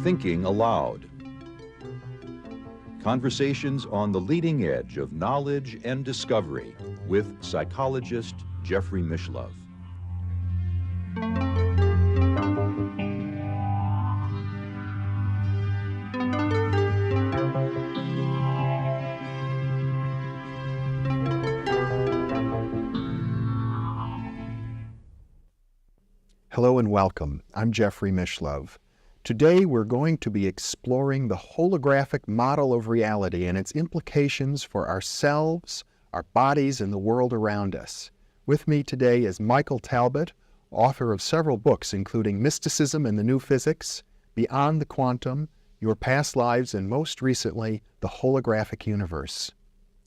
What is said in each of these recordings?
Thinking Aloud. Conversations on the leading edge of knowledge and discovery with psychologist Jeffrey Mishlove. Hello and welcome. I'm Jeffrey Mishlove. Today we're going to be exploring the holographic model of reality and its implications for ourselves, our bodies, and the world around us. With me today is Michael Talbot, author of several books including Mysticism and the New Physics, Beyond the Quantum, Your Past Lives, and most recently, The Holographic Universe,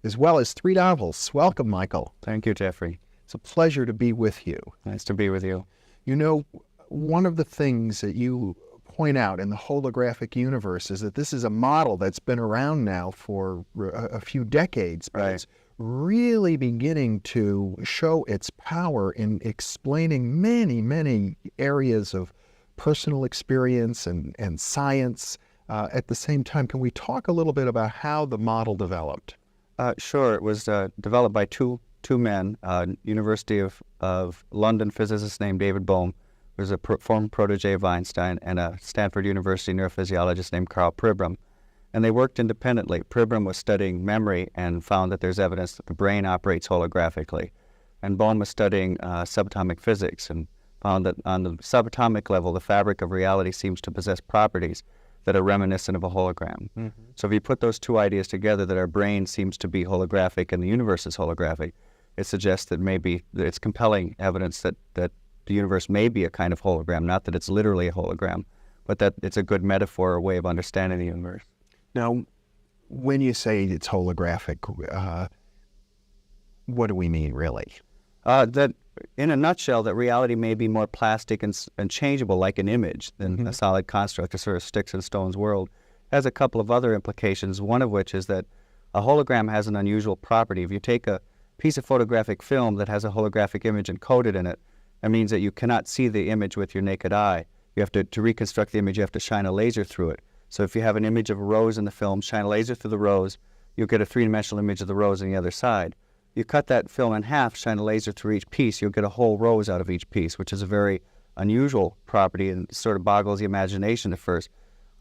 as well as 3 novels. Welcome, Michael. Thank you, Jeffrey. It's a pleasure to be with you. Nice to be with you. You know, one of the things that you point out in the holographic universe is that this is a model that's been around now for a few decades, but Right. it's really beginning to show its power in explaining many, many areas of personal experience and science. At the same time, can we talk a little bit about how the model developed? Sure. It was developed by two men, University of London physicist named David Bohm, who was a former protege of Einstein, and a Stanford University neurophysiologist named Carl Pribram. And they worked independently. Pribram was studying memory and found that there's evidence that the brain operates holographically. And Bohm was studying subatomic physics and found that on the subatomic level, the fabric of reality seems to possess properties that are reminiscent of a hologram. Mm-hmm. So if you put those two ideas together, that our brain seems to be holographic and the universe is holographic, it suggests that maybe it's compelling evidence that the universe may be a kind of hologram, not that it's literally a hologram, but that it's a good metaphor or way of understanding the universe. Now, when you say it's holographic, what do we mean, really? That, in a nutshell, that reality may be more plastic and changeable like an image than a solid construct, a sort of sticks and stones world. It has a couple of other implications, one of which is that a hologram has an unusual property. If you take a piece of photographic film that has a holographic image encoded in it, that means that you cannot see the image with your naked eye. You have to reconstruct the image, you have to shine a laser through it. So if you have an image of a rose in the film, shine a laser through the rose, you'll get a three-dimensional image of the rose on the other side. You cut that film in half, shine a laser through each piece, you'll get a whole rose out of each piece, which is a very unusual property and sort of boggles the imagination at first.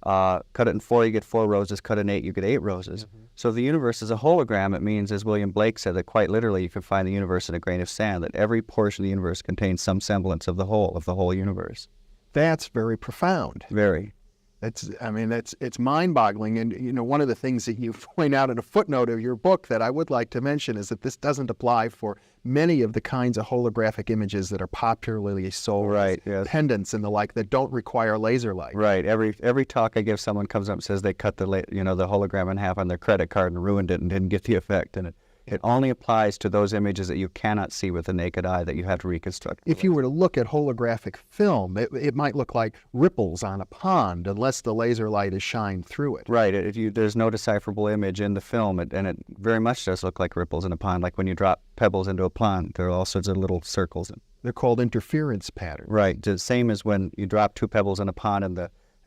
Cut it in 4, you get 4 roses. Cut it in 8, you get 8 roses. Mm-hmm. So if the universe is a hologram, it means, as William Blake said, that quite literally you can find the universe in a grain of sand, that every portion of the universe contains some semblance of the whole universe. That's very profound. Very. It's mind-boggling. And, you know, one of the things that you point out in a footnote of your book that I would like to mention is that this doesn't apply for many of the kinds of holographic images that are popularly sold, right, yes, pendants and the like, that don't require laser light. Right. Every talk I give, someone comes up and says they cut the hologram in half on their credit card and ruined it and didn't get the effect. And it only applies to those images that you cannot see with the naked eye, that you have to reconstruct. If you were to look at holographic film, it might look like ripples on a pond unless the laser light is shined through it. Right. There's no decipherable image in the film, and it very much does look like ripples in a pond, like when you drop pebbles into a pond. There are all sorts of little circles. They're called interference patterns. Right. The same as when you drop 2 pebbles in a pond and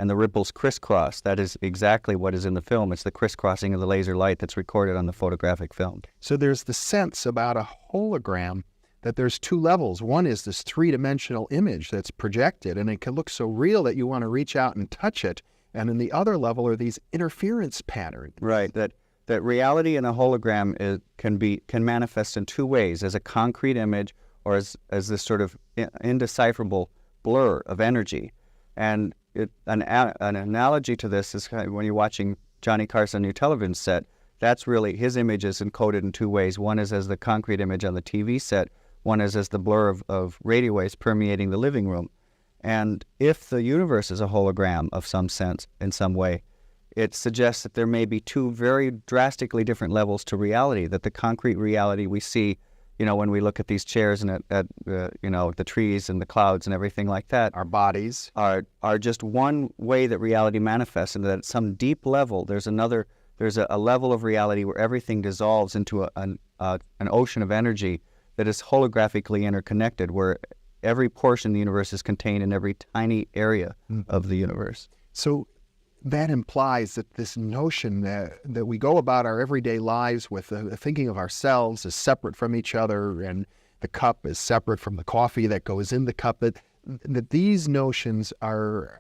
the ripples crisscross. That is exactly what is in the film. It's the crisscrossing of the laser light that's recorded on the photographic film. So there's the sense about a hologram that there's 2 levels. One is this 3-dimensional image that's projected, and it can look so real that you want to reach out and touch it. And in the other level are these interference patterns. Right. That reality in a hologram can manifest in 2 ways: as a concrete image, or as this sort of indecipherable blur of energy. And an analogy to this is kind of when you're watching Johnny Carson on your television set. That's really, his image is encoded in 2 ways. One is as the concrete image on the TV set. One is as the blur of radio waves permeating the living room. And if the universe is a hologram of some sense, in some way, it suggests that there may be 2 very drastically different levels to reality, that the concrete reality we see, when we look at these chairs and at the trees and the clouds and everything like that, our bodies are just one way that reality manifests, and that at some deep level there's a level of reality where everything dissolves into an ocean of energy that is holographically interconnected, where every portion of the universe is contained in every tiny area of the universe. So that implies that this notion that we go about our everyday lives with thinking of ourselves as separate from each other and the cup is separate from the coffee that goes in the cup, that these notions are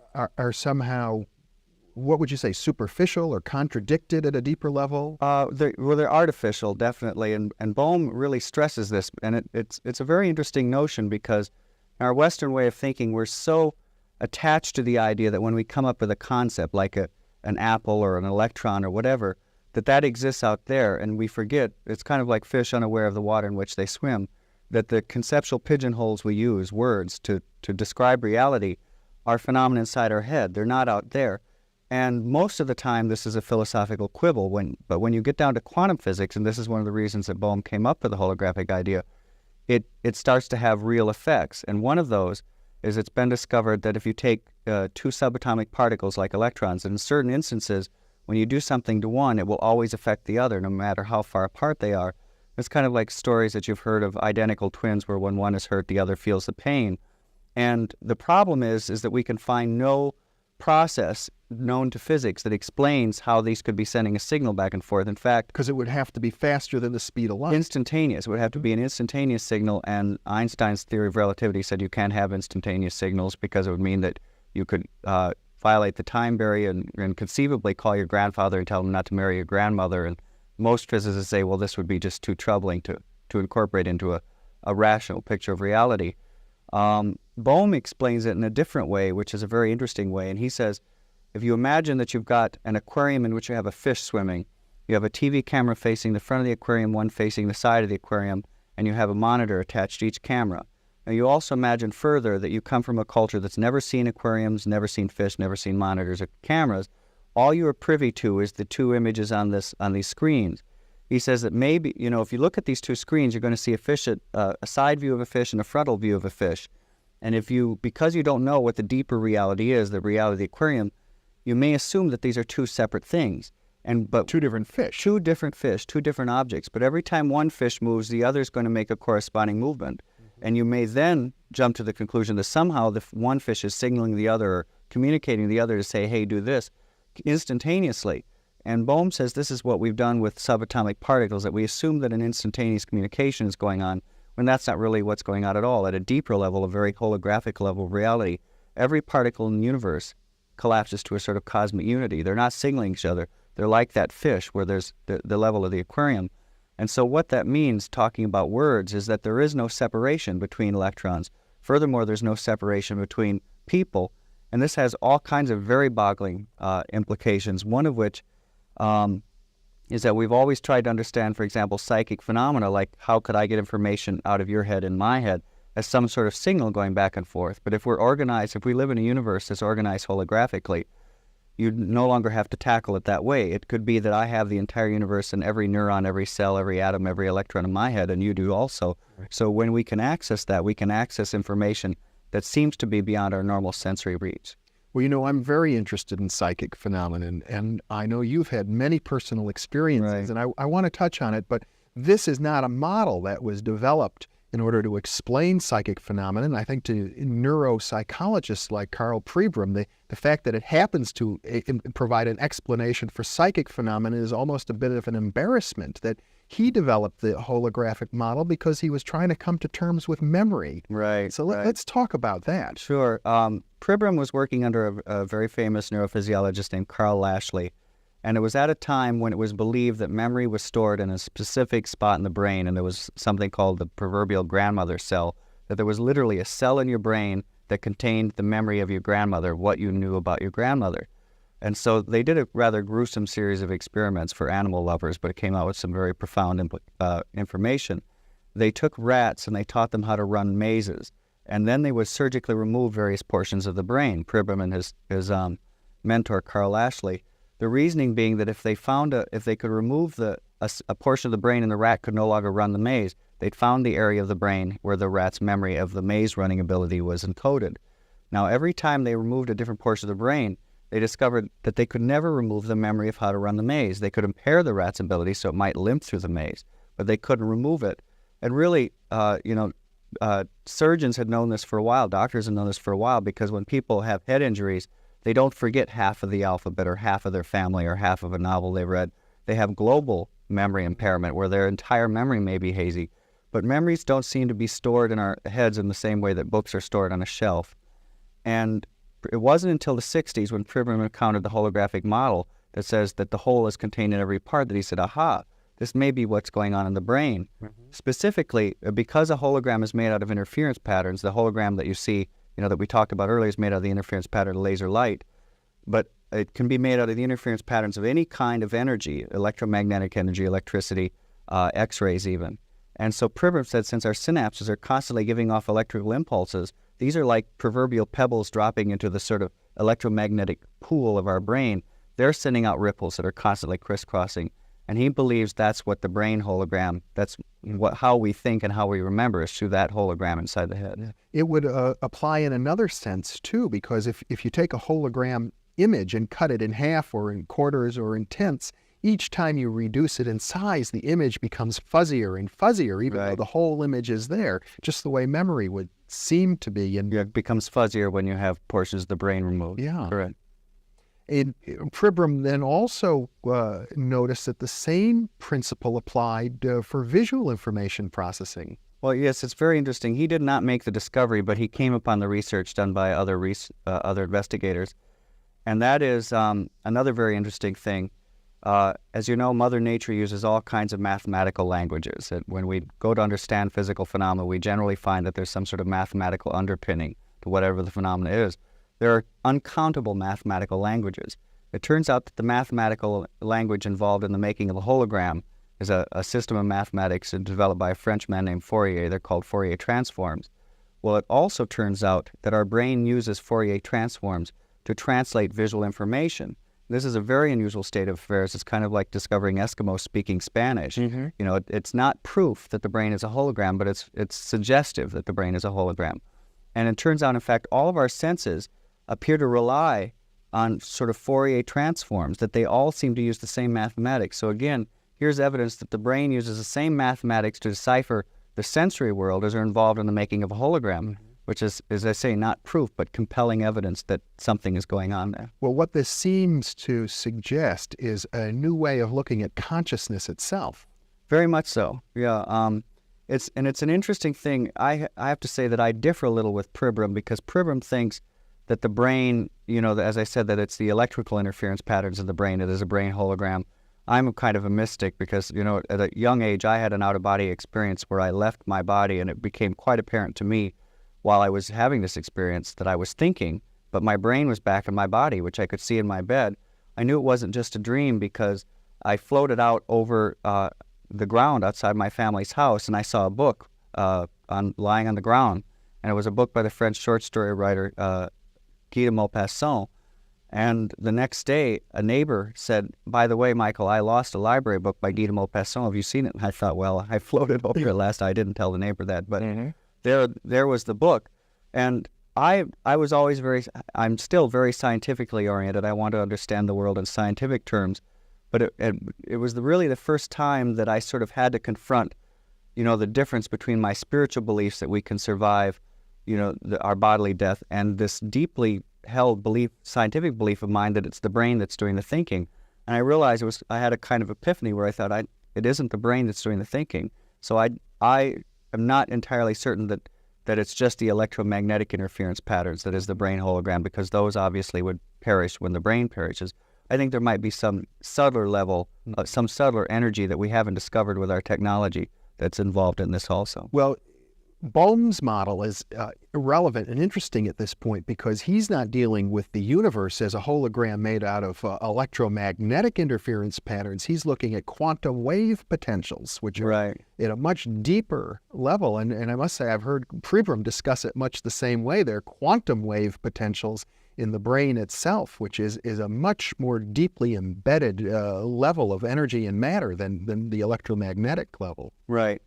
somehow, what would you say, superficial or contradicted at a deeper level? They're artificial, definitely, and Bohm really stresses this, and it's a very interesting notion because in our Western way of thinking, we're so attached to the idea that when we come up with a concept like an apple or an electron or whatever, that exists out there, and we forget, it's kind of like fish unaware of the water in which they swim, that the conceptual pigeonholes we use, words, to describe reality are phenomena inside our head. They're not out there. And most of the time, this is a philosophical quibble. But when you get down to quantum physics, and this is one of the reasons that Bohm came up with the holographic idea, it starts to have real effects. And one of those is it's been discovered that if you take two subatomic particles like electrons, and in certain instances, when you do something to one, it will always affect the other, no matter how far apart they are. It's kind of like stories that you've heard of identical twins where when one is hurt, the other feels the pain. And the problem is that we can find no process known to physics that explains how these could be sending a signal back and forth. In fact, because it would have to be faster than the speed of light. Instantaneous. It would have to be an instantaneous signal, and Einstein's theory of relativity said you can't have instantaneous signals because it would mean that you could violate the time barrier and conceivably call your grandfather and tell him not to marry your grandmother. And most physicists say, well, this would be just too troubling to incorporate into a rational picture of reality. Bohm explains it in a different way, which is a very interesting way. And he says, if you imagine that you've got an aquarium in which you have a fish swimming, you have a TV camera facing the front of the aquarium, one facing the side of the aquarium, and you have a monitor attached to each camera. Now you also imagine further that you come from a culture that's never seen aquariums, never seen fish, never seen monitors or cameras. All you are privy to is the two images on these screens. He says that maybe, if you look at these two screens, you're going to see a side view of a fish and a frontal view of a fish. And because you don't know what the deeper reality is, the reality of the aquarium, you may assume that these are two separate things. But two different fish. Two different fish, two different objects. But every time one fish moves, the other is going to make a corresponding movement. Mm-hmm. And you may then jump to the conclusion that somehow the one fish is signaling the other or communicating the other to say, hey, do this, instantaneously. And Bohm says this is what we've done with subatomic particles, that we assume that an instantaneous communication is going on, when that's not really what's going on at all. At a deeper level, a very holographic level of reality, every particle in the universe collapses to a sort of cosmic unity. They're not signaling each other. They're like that fish where there's the level of the aquarium. And so what that means, talking about words, is that there is no separation between electrons. Furthermore, there's no separation between people. And this has all kinds of very boggling implications, one of which is that we've always tried to understand, for example, psychic phenomena, like how could I get information out of your head in my head, as some sort of signal going back and forth. But if we live in a universe that's organized holographically, you no longer have to tackle it that way. It could be that I have the entire universe and every neuron, every cell, every atom, every electron in my head, and you do also. Right. So when we can access that, we can access information that seems to be beyond our normal sensory reach. Well, I'm very interested in psychic phenomenon, and I know you've had many personal experiences, right. And I want to touch on it, but this is not a model that was developed in order to explain psychic phenomenon. I think to neuropsychologists like Carl Pribram, the fact that it happens to provide an explanation for psychic phenomena is almost a bit of an embarrassment, that he developed the holographic model because he was trying to come to terms with memory. Right. So let's talk about that. Sure. Pribram was working under a very famous neurophysiologist named Carl Lashley, and it was at a time when it was believed that memory was stored in a specific spot in the brain, and there was something called the proverbial grandmother cell, that there was literally a cell in your brain that contained the memory of your grandmother, what you knew about your grandmother. And so they did a rather gruesome series of experiments for animal lovers, but it came out with some very profound information. They took rats and they taught them how to run mazes, and then they would surgically remove various portions of the brain, Pribram and his mentor, Carl Lashley. The reasoning being that if they could remove a portion of the brain and the rat could no longer run the maze, they'd found the area of the brain where the rat's memory of the maze running ability was encoded. Now, every time they removed a different portion of the brain, they discovered that they could never remove the memory of how to run the maze. They could impair the rat's ability so it might limp through the maze, but they couldn't remove it. And really, surgeons had known this for a while, doctors had known this for a while, because when people have head injuries, they don't forget half of the alphabet or half of their family or half of a novel they read. They have global memory impairment where their entire memory may be hazy. But memories don't seem to be stored in our heads in the same way that books are stored on a shelf. And it wasn't until the 60s when Pribram encountered the holographic model that says that the whole is contained in every part that he said, aha, this may be what's going on in the brain. Specifically, because a hologram is made out of interference patterns, the hologram that you see, that we talked about earlier is made out of the interference pattern of laser light, but it can be made out of the interference patterns of any kind of energy, electromagnetic energy, electricity, X-rays even. And so Pribram said, since our synapses are constantly giving off electrical impulses, these are like proverbial pebbles dropping into the sort of electromagnetic pool of our brain. They're sending out ripples that are constantly crisscrossing. And he believes that's what the brain hologram, that's how we think and how we remember is through that hologram inside the head. It would apply in another sense, too, because if you take a hologram image and cut it in half or in quarters or in tenths, each time you reduce it in size, the image becomes fuzzier and fuzzier, even though the whole image is there, just the way memory would seem to be. And it becomes fuzzier when you have portions of the brain removed. Yeah. Correct. Pribram then also noticed that the same principle applied for visual information processing. Well, yes, it's very interesting. He did not make the discovery, but he came upon the research done by other investigators. And that is another very interesting thing. As you know, Mother Nature uses all kinds of mathematical languages. When we go to understand physical phenomena, we generally find that there's some sort of mathematical underpinning to whatever the phenomena is. There are uncountable mathematical languages. It turns out that the mathematical language involved in the making of a hologram is a system of mathematics developed by a Frenchman named Fourier. They're called Fourier transforms. Well, it also turns out that our brain uses Fourier transforms to translate visual information. This is a very unusual state of affairs. It's kind of like discovering Eskimos speaking Spanish. It's not proof that the brain is a hologram, but it's suggestive that the brain is a hologram. And it turns out, in fact, all of our senses appear to rely on sort of Fourier transforms, that they all seem to use the same mathematics. So again, here's evidence that the brain uses the same mathematics to decipher the sensory world as are involved in the making of a hologram, which is, as I say, not proof, but compelling evidence that something is going on there. Well, what this seems to suggest is a new way of looking at consciousness itself. Very much so, yeah. It's an interesting thing. I have to say that I differ a little with Pribram, because Pribram thinks that the brain, as I said, that it's the electrical interference patterns of the brain. It is a brain hologram. I'm kind of a mystic because, at a young age, I had an out-of-body experience where I left my body, and it became quite apparent to me while I was having this experience that I was thinking, but my brain was back in my body, which I could see in my bed. I knew it wasn't just a dream because I floated out over the ground outside my family's house, and I saw a book lying on the ground, and it was a book by the French short story writer Guy de Maupassant. And the next day, a neighbor said, by the way, Michael, I lost a library book by Guy de Maupassant. Have you seen it? And I thought, well, I floated over it last. I didn't tell the neighbor that, but there was the book. And I was always I'm still very scientifically oriented. I want to understand the world in scientific terms. But it was really the first time that I sort of had to confront, the difference between my spiritual beliefs that we can survive, our bodily death, and this deeply held scientific belief of mine that it's the brain that's doing the thinking. And I realized I had a kind of epiphany where I thought it isn't the brain that's doing the thinking. So I am not entirely certain that it's just the electromagnetic interference patterns that is the brain hologram, because those obviously would perish when the brain perishes. I think there might be some subtler level, some subtler energy that we haven't discovered with our technology that's involved in this also. Well, Bohm's model is irrelevant and interesting at this point because he's not dealing with the universe as a hologram made out of electromagnetic interference patterns. He's looking at quantum wave potentials, which are at a much deeper level. And I must say, I've heard Pribram discuss it much the same way. They're quantum wave potentials in the brain itself, which is a much more deeply embedded level of energy and matter than the electromagnetic level. Right.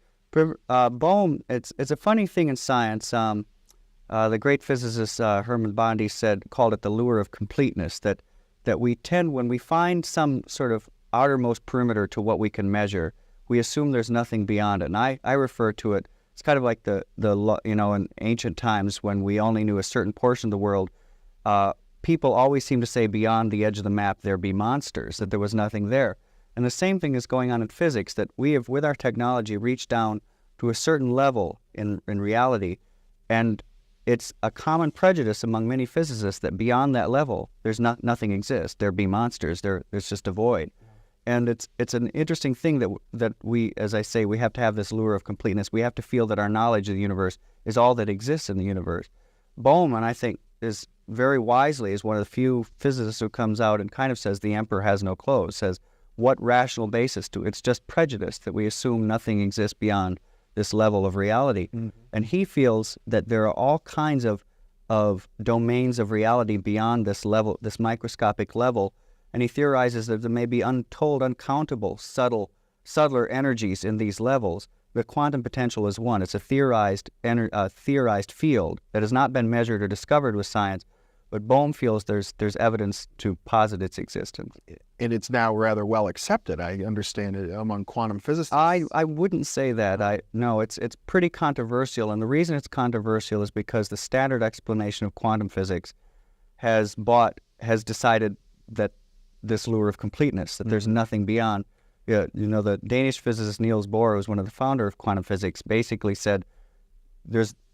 Bohm, it's a funny thing in science. The great physicist Hermann Bondi called it the lure of completeness, that we tend, when we find some sort of outermost perimeter to what we can measure, we assume there's nothing beyond it. And I refer to it It's kind of like in ancient times when we only knew a certain portion of the world, people always seem to say beyond the edge of the map there be monsters, that there was nothing there. And the same thing is going on in physics, that we have, with our technology, reached down to a certain level in reality, and it's a common prejudice among many physicists that beyond that level, there's nothing exists. There be monsters. There's just a void. And it's an interesting thing that we, as I say, we have to have this lure of completeness. We have to feel that our knowledge of the universe is all that exists in the universe. Bowman, I think, is very wisely is one of the few physicists who comes out and kind of says the emperor has no clothes, says what rational basis to it? It's just prejudice that we assume nothing exists beyond this level of reality. Mm-hmm. And he feels that there are all kinds of domains of reality beyond this level, this microscopic level, and he theorizes that there may be untold, uncountable, subtler energies in these levels. The quantum potential is one. It's a theorized field that has not been measured or discovered with science, but Bohm feels there's evidence to posit its existence. And it's now rather well accepted, I understand, it among quantum physicists. I wouldn't say that. No, it's pretty controversial, and the reason it's controversial is because the standard explanation of quantum physics has decided that this lure of completeness, that there's nothing beyond. Yeah, the Danish physicist Niels Bohr, who was one of the founder of quantum physics, basically said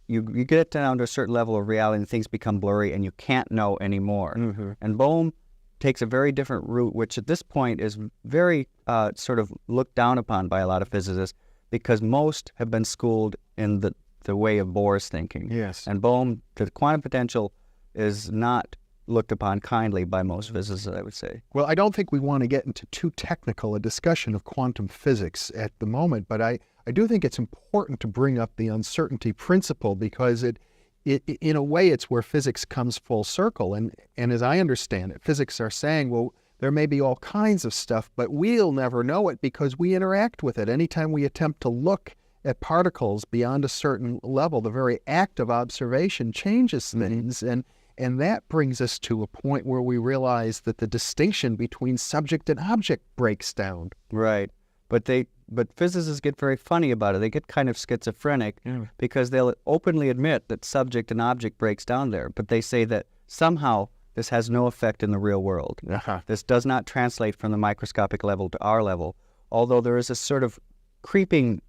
you get down to a certain level of reality and things become blurry and you can't know anymore. Mm-hmm. And Bohm takes a very different route, which at this point is very sort of looked down upon by a lot of physicists because most have been schooled in the way of Bohr's thinking. Yes. And Bohm, the quantum potential is not looked upon kindly by most physicists, I would say. Well, I don't think we want to get into too technical a discussion of quantum physics at the moment, but I do think it's important to bring up the uncertainty principle because it in a way it's where physics comes full circle. And as I understand it, physics are saying, well, there may be all kinds of stuff, but we'll never know it because we interact with it. Anytime we attempt to look at particles beyond a certain level, the very act of observation changes things. Mm-hmm. And that brings us to a point where we realize that the distinction between subject and object breaks down. Right. But physicists get very funny about it. They get kind of schizophrenic because they'll openly admit that subject and object breaks down there. But they say that somehow this has no effect in the real world. Uh-huh. This does not translate from the microscopic level to our level, although there is a sort of creeping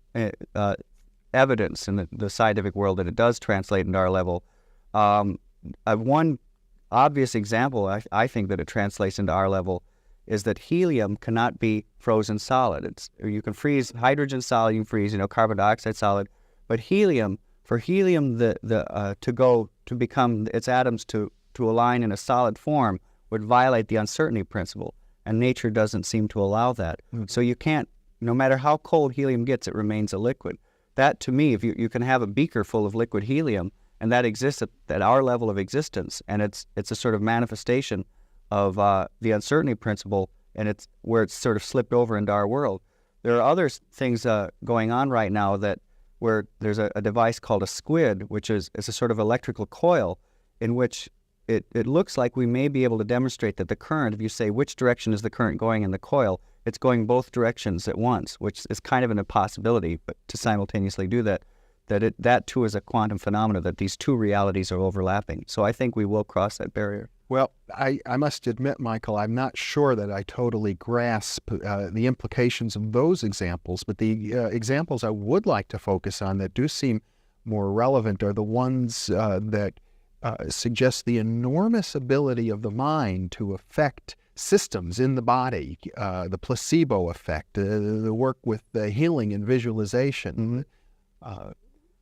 evidence in the scientific world that it does translate into our level. One obvious example, I think, that it translates into our level is that helium cannot be frozen solid. You can freeze hydrogen solid, you can freeze, carbon dioxide solid, but helium, for helium to become its atoms to align in a solid form would violate the uncertainty principle, and nature doesn't seem to allow that. Mm-hmm. So you can't, no matter how cold helium gets, it remains a liquid. That, to me, if you can have a beaker full of liquid helium, and that exists at our level of existence, and it's a sort of manifestation of the uncertainty principle, and it's where it's sort of slipped over into our world. There are other things going on right now where there's a device called a squid, which is a sort of electrical coil in which it looks like we may be able to demonstrate that the current, if you say which direction is the current going in the coil, it's going both directions at once, which is kind of an impossibility, but to simultaneously do that too is a quantum phenomenon, that these two realities are overlapping. So I think we will cross that barrier. Well, I must admit, Michael, I'm not sure that I totally grasp the implications of those examples, but the examples I would like to focus on that do seem more relevant are the ones that suggest the enormous ability of the mind to affect systems in the body, the placebo effect, the work with the healing and visualization. Mm-hmm.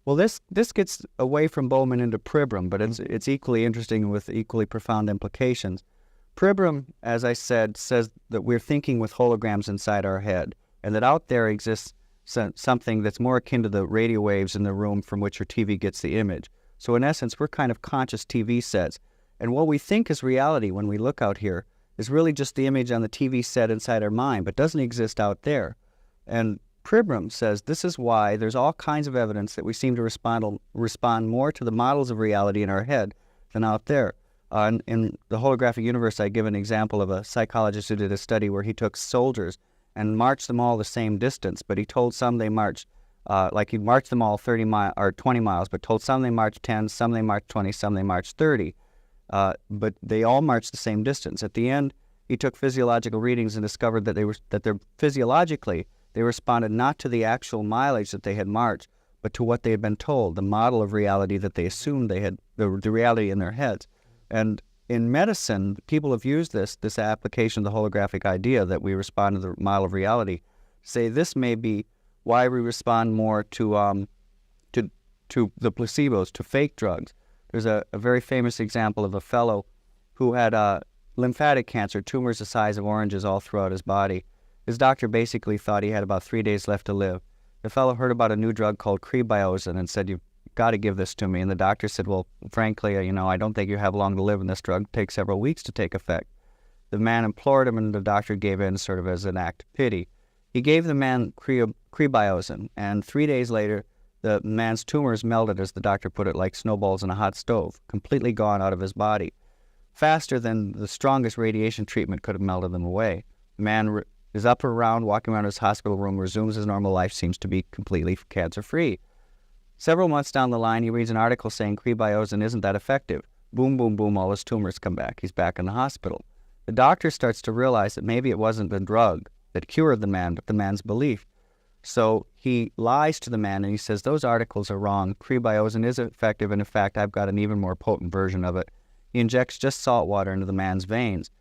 Well, this gets away from Bowman into Pribram, but it's equally interesting with equally profound implications. Pribram, as I said, says that we're thinking with holograms inside our head, and that out there exists something that's more akin to the radio waves in the room from which your TV gets the image. So in essence, we're kind of conscious TV sets, and what we think is reality when we look out here is really just the image on the TV set inside our mind, but doesn't exist out there. And Pribram says this is why there's all kinds of evidence that we seem to respond more to the models of reality in our head than out there. In the holographic universe, I give an example of a psychologist who did a study where he took soldiers and marched them all the same distance, but he told some they marched Like he'd march them all 30 miles or 20 miles, but told some they marched 10, some they marched 20, some they marched 30. But they all marched the same distance. At the end, he took physiological readings and discovered that physiologically they responded not to the actual mileage that they had marched, but to what they had been told, the model of reality that they assumed they had, the reality in their heads. And in medicine, people have used this application of the holographic idea that we respond to the model of reality, say this may be why we respond more to the placebos, to fake drugs. There's a very famous example of a fellow who had lymphatic cancer, tumors the size of oranges all throughout his body. His doctor basically thought he had about 3 days left to live. The fellow heard about a new drug called crebiozin and said, "You've got to give this to me." And the doctor said, "Well, frankly, I don't think you have long to live, and this drug takes several weeks to take effect." The man implored him, and the doctor gave in sort of as an act of pity. He gave the man crebiozin, and 3 days later, the man's tumors melted, as the doctor put it, like snowballs in a hot stove, completely gone out of his body, faster than the strongest radiation treatment could have melted them away. The man is up or around, walking around his hospital room, resumes his normal life, seems to be completely cancer-free. Several months down the line, he reads an article saying crebiozin isn't that effective. Boom, boom, boom, all his tumors come back. He's back in the hospital. The doctor starts to realize that maybe it wasn't the drug that cured the man, but the man's belief. So he lies to the man and he says, "Those articles are wrong. Crebiozin is effective, and in fact, I've got an even more potent version of it." He injects just salt water into the man's veins.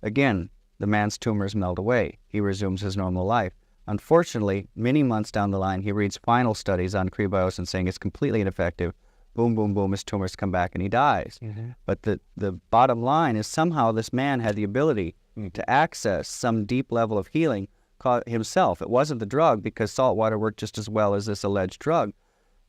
Again, the man's tumors melt away. He resumes his normal life. Unfortunately, many months down the line, he reads final studies on crebiozin saying it's completely ineffective. Boom, boom, boom, his tumors come back and he dies. Mm-hmm. But the bottom line is somehow this man had the ability to access some deep level of healing himself. It wasn't the drug, because salt water worked just as well as this alleged drug.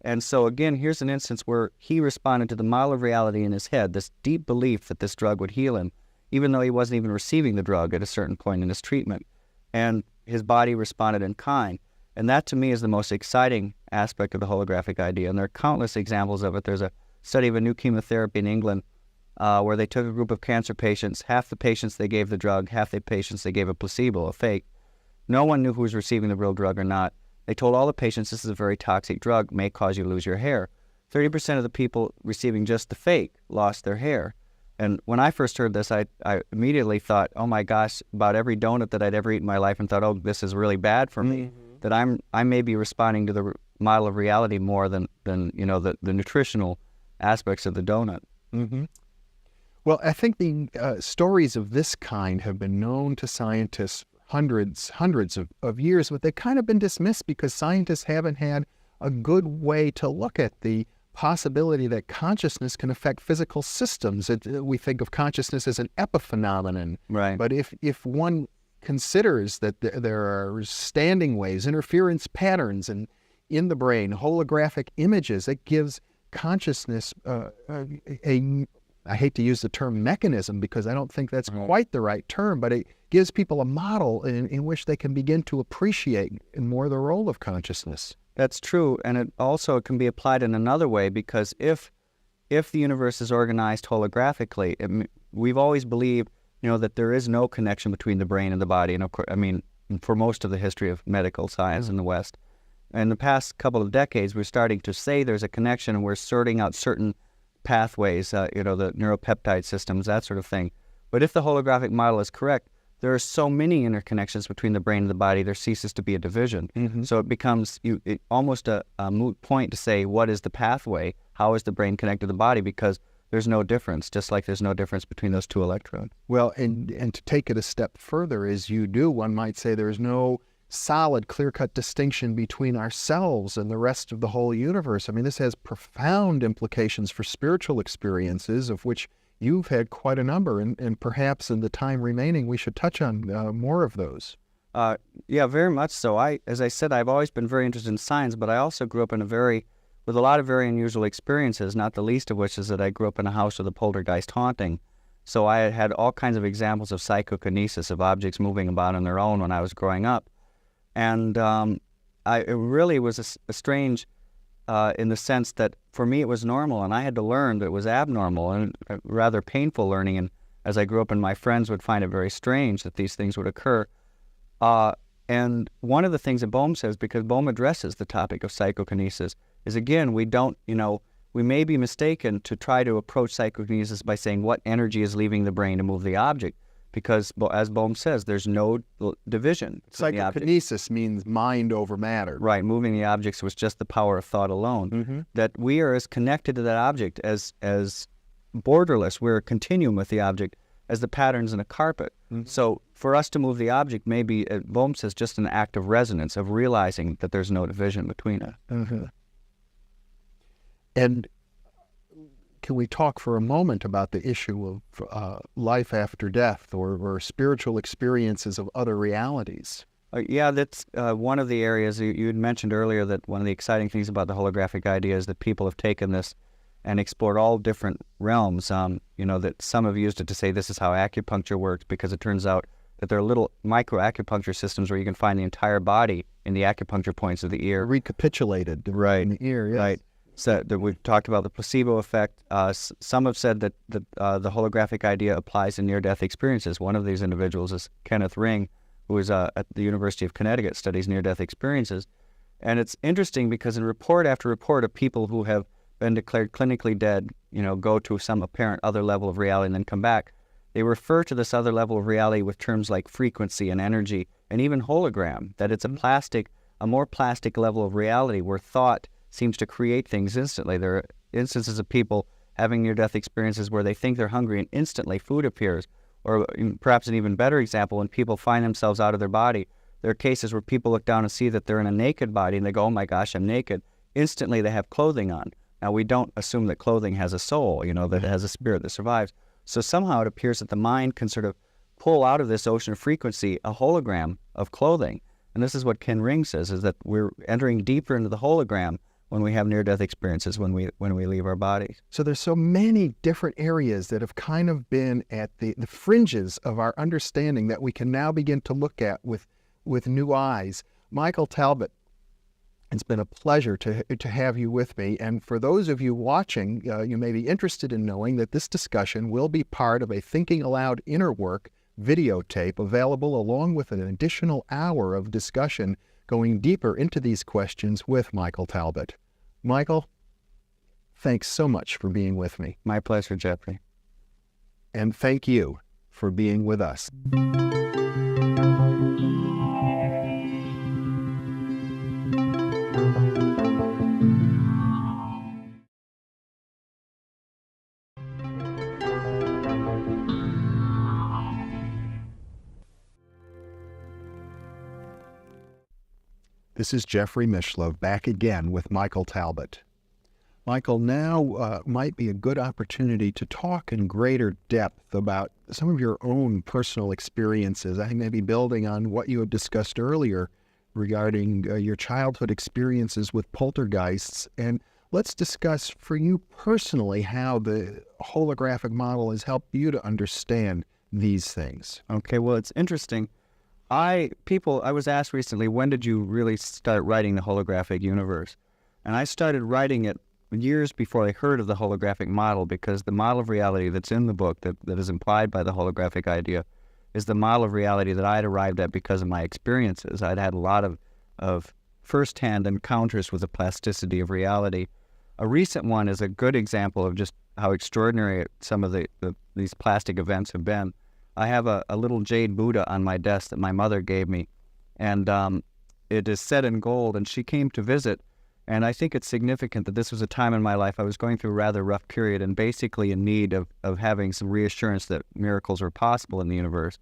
And so again, here's an instance where he responded to the model of reality in his head, this deep belief that this drug would heal him, even though he wasn't even receiving the drug at a certain point in his treatment. And his body responded in kind. And that, to me, is the most exciting aspect of the holographic idea. And there are countless examples of it. There's a study of a new chemotherapy in England where they took a group of cancer patients. Half the patients they gave the drug, half the patients they gave a placebo, a fake. No one knew who was receiving the real drug or not. They told all the patients, this is a very toxic drug, may cause you to lose your hair. 30% of the people receiving just the fake lost their hair. And when I first heard this, I immediately thought, oh my gosh, about every donut that I'd ever eaten in my life, and thought, oh, this is really bad for me. That I may be responding to the model of reality more than the nutritional aspects of the donut. Mm-hmm. Well, I think the stories of this kind have been known to scientists hundreds of years, but they've kind of been dismissed because scientists haven't had a good way to look at the possibility that consciousness can affect physical systems. We think of consciousness as an epiphenomenon. Right. But if one considers that there are standing waves, interference patterns in the brain, holographic images, it gives consciousness I hate to use the term mechanism because I don't think that's quite the right term, but it gives people a model in which they can begin to appreciate more the role of consciousness. That's true, and it also can be applied in another way, because if the universe is organized holographically, we've always believed, that there is no connection between the brain and the body, and of course, for most of the history of medical science in the West. In the past couple of decades, we're starting to say there's a connection, and we're sorting out certain pathways, the neuropeptide systems, that sort of thing. But if the holographic model is correct, there are so many interconnections between the brain and the body, there ceases to be a division. Mm-hmm. So it becomes almost a moot point to say, what is the pathway? How is the brain connected to the body? Because there's no difference, just like there's no difference between those two electrodes. Well, and to take it a step further, as you do, one might say there's no solid, clear-cut distinction between ourselves and the rest of the whole universe. This has profound implications for spiritual experiences, of which you've had quite a number, and perhaps in the time remaining, we should touch on more of those. Yeah, very much so. As I said, I've always been very interested in science, but I also grew up with a lot of very unusual experiences, not the least of which is that I grew up in a house with a poltergeist haunting. So I had all kinds of examples of psychokinesis, of objects moving about on their own when I was growing up. And it really was a strange in the sense that for me it was normal, and I had to learn that it was abnormal, and rather painful learning. And as I grew up, and my friends would find it very strange that these things would occur. And one of the things that Bohm says, because Bohm addresses the topic of psychokinesis, is again, we don't, we may be mistaken to try to approach psychokinesis by saying what energy is leaving the brain to move the object, because as Bohm says, there's no division. Psychokinesis means mind over matter. Right, moving the objects was just the power of thought alone. That we are as connected to that object as borderless, we're a continuum with the object as the patterns in a carpet. So for us to move the object may be, Bohm says, just an act of resonance, of realizing that there's no division between us. And can we talk for a moment about the issue of life after death, or spiritual experiences of other realities? Yeah, that's one of the areas you had mentioned earlier, that one of the exciting things about the holographic idea is that people have taken this and explored all different realms. That some have used it to say this is how acupuncture works, because it turns out that there are little micro acupuncture systems where you can find the entire body in the acupuncture points of the ear. Recapitulated in the ear, yes. Right. So that we've talked about the placebo effect. Some have said that the holographic idea applies in near-death experiences. One of these individuals is Kenneth Ring, who is at the University of Connecticut, studies near-death experiences. And it's interesting because in report after report of people who have been declared clinically dead, go to some apparent other level of reality and then come back, they refer to this other level of reality with terms like frequency and energy and even hologram, that it's a more plastic level of reality where thought seems to create things instantly. There are instances of people having near-death experiences where they think they're hungry and instantly food appears. Or perhaps an even better example, when people find themselves out of their body, there are cases where people look down and see that they're in a naked body and they go, oh my gosh, I'm naked. Instantly they have clothing on. Now we don't assume that clothing has a soul, that it has a spirit that survives. So somehow it appears that the mind can sort of pull out of this ocean of frequency a hologram of clothing. And this is what Ken Ring says, is that we're entering deeper into the hologram when we have near-death experiences, when we leave our bodies. So there's so many different areas that have kind of been at the fringes of our understanding that we can now begin to look at with new eyes. Michael Talbot, it's been a pleasure to have you with me. And for those of you watching, you may be interested in knowing that this discussion will be part of a Thinking Aloud Inner Work videotape available along with an additional hour of discussion going deeper into these questions with Michael Talbot. Michael, thanks so much for being with me. My pleasure, Jeffrey. And thank you for being with us. This is Jeffrey Mishlove back again with Michael Talbot. Michael, now might be a good opportunity to talk in greater depth about some of your own personal experiences. I think maybe building on what you had discussed earlier regarding your childhood experiences with poltergeists. And let's discuss for you personally how the holographic model has helped you to understand these things. Okay, well, it's interesting. I was asked recently, when did you really start writing the holographic universe? And I started writing it years before I heard of the holographic model, because the model of reality that's in the book that is implied by the holographic idea is the model of reality that I had arrived at because of my experiences. I'd had a lot of firsthand encounters with the plasticity of reality. A recent one is a good example of just how extraordinary some of these plastic events have been. I have a little jade Buddha on my desk that my mother gave me, and it is set in gold, and she came to visit, and I think it's significant that this was a time in my life I was going through a rather rough period and basically in need of having some reassurance that miracles were possible in the universe.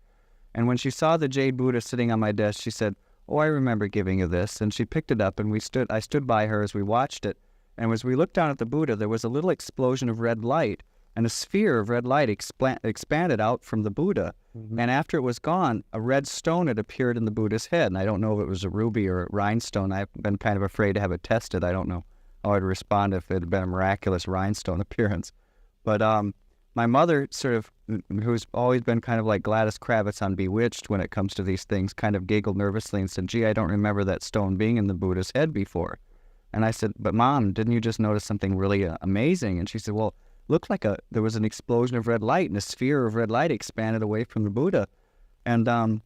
And when she saw the jade Buddha sitting on my desk, she said, oh, I remember giving you this, and she picked it up, and I stood by her as we watched it, and as we looked down at the Buddha, there was a little explosion of red light, and a sphere of red light expanded out from the Buddha. Mm-hmm. And after it was gone, a red stone had appeared in the Buddha's head. And I don't know if it was a ruby or a rhinestone. I've been kind of afraid to have it tested. I don't know how I'd respond if it had been a miraculous rhinestone appearance. But my mother, sort of, who's always been kind of like Gladys Kravitz on Bewitched when it comes to these things, kind of giggled nervously and said, gee, I don't remember that stone being in the Buddha's head before. And I said, but Mom, didn't you just notice something really amazing? And she said, well, looked like there was an explosion of red light, and a sphere of red light expanded away from the Buddha. And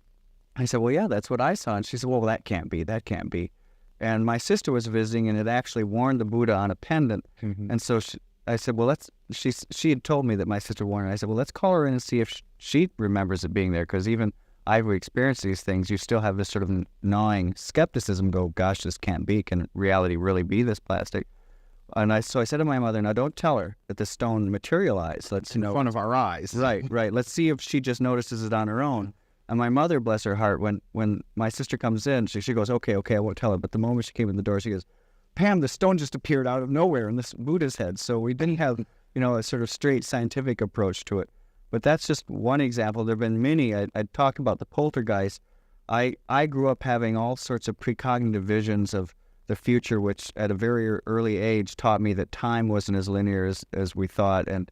I said, well, yeah, that's what I saw. And she said, well, that can't be. That can't be. And my sister was visiting and had actually worn the Buddha on a pendant. And so I said, well, she had told me that my sister wore it. I said, well, let's call her in and see if she remembers it being there. Because even I've experienced these things, you still have this sort of gnawing skepticism, go, gosh, this can't be. Can reality really be this plastic? And so I said to my mother, now don't tell her that the stone materialized. Let's in front of our eyes. Right. Let's see if she just notices it on her own. And my mother, bless her heart, when my sister comes in, she goes, okay, I won't tell her. But the moment she came in the door, she goes, Pam, the stone just appeared out of nowhere in this Buddha's head. So we didn't have, a sort of straight scientific approach to it. But that's just one example. There have been many. I talked about the poltergeist. I grew up having all sorts of precognitive visions of the future, which at a very early age taught me that time wasn't as linear as we thought. And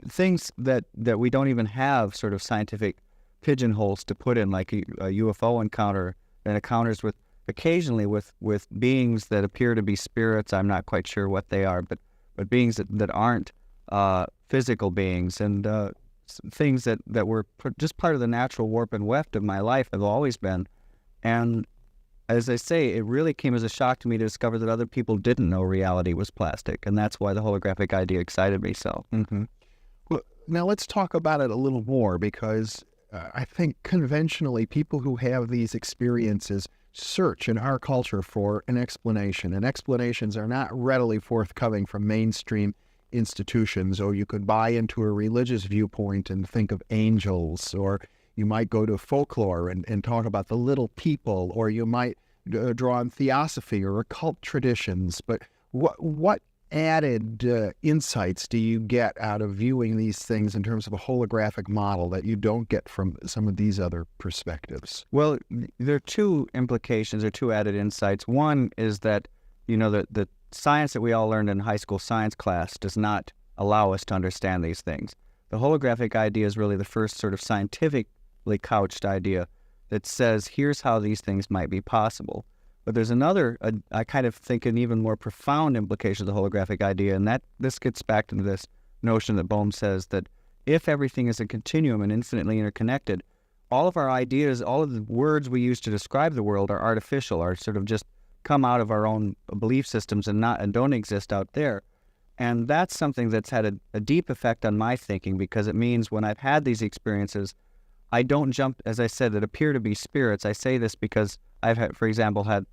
things that we don't even have sort of scientific pigeonholes to put in, like a UFO encounter and encounters occasionally with beings that appear to be spirits. I'm not quite sure what they are, but beings that aren't physical beings, and things that were just part of the natural warp and weft of my life have always been. And as I say, it really came as a shock to me to discover that other people didn't know reality was plastic, and that's why the holographic idea excited me so. Well, now let's talk about it a little more, because I think conventionally people who have these experiences search in our culture for an explanation, and explanations are not readily forthcoming from mainstream institutions. Or you could buy into a religious viewpoint and think of angels, or you might go to folklore and talk about the little people, or you might draw on theosophy or occult traditions. But what added insights do you get out of viewing these things in terms of a holographic model that you don't get from some of these other perspectives? Well, there are two implications or two added insights. One is that, the science that we all learned in high school science class does not allow us to understand these things. The holographic idea is really the first sort of scientifically couched idea that says, here's how these things might be possible. But there's another, I kind of think, an even more profound implication of the holographic idea, and this gets back to this notion that Bohm says that if everything is a continuum and infinitely interconnected, all of our ideas, all of the words we use to describe the world are artificial, are sort of just come out of our own belief systems and don't exist out there. And that's something that's had a deep effect on my thinking, because it means when I've had these experiences, I don't jump, as I said, that appear to be spirits. I say this because I've had, for example, had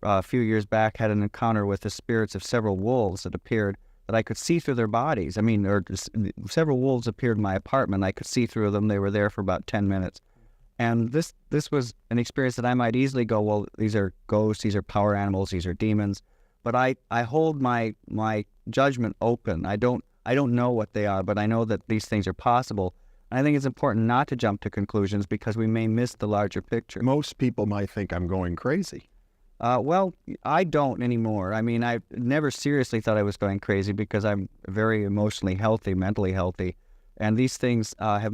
a few years back had an encounter with the spirits of several wolves that appeared that I could see through their bodies. I mean, several wolves appeared in my apartment. I could see through them. They were there for about 10 minutes. And this was an experience that I might easily go, well, these are ghosts, these are power animals, these are demons. But I hold my judgment open. I don't know what they are, but I know that these things are possible. And I think it's important not to jump to conclusions, because we may miss the larger picture. Most people might think I'm going crazy. Well, I don't anymore. I mean, I never seriously thought I was going crazy, because I'm very emotionally healthy, mentally healthy. And these things have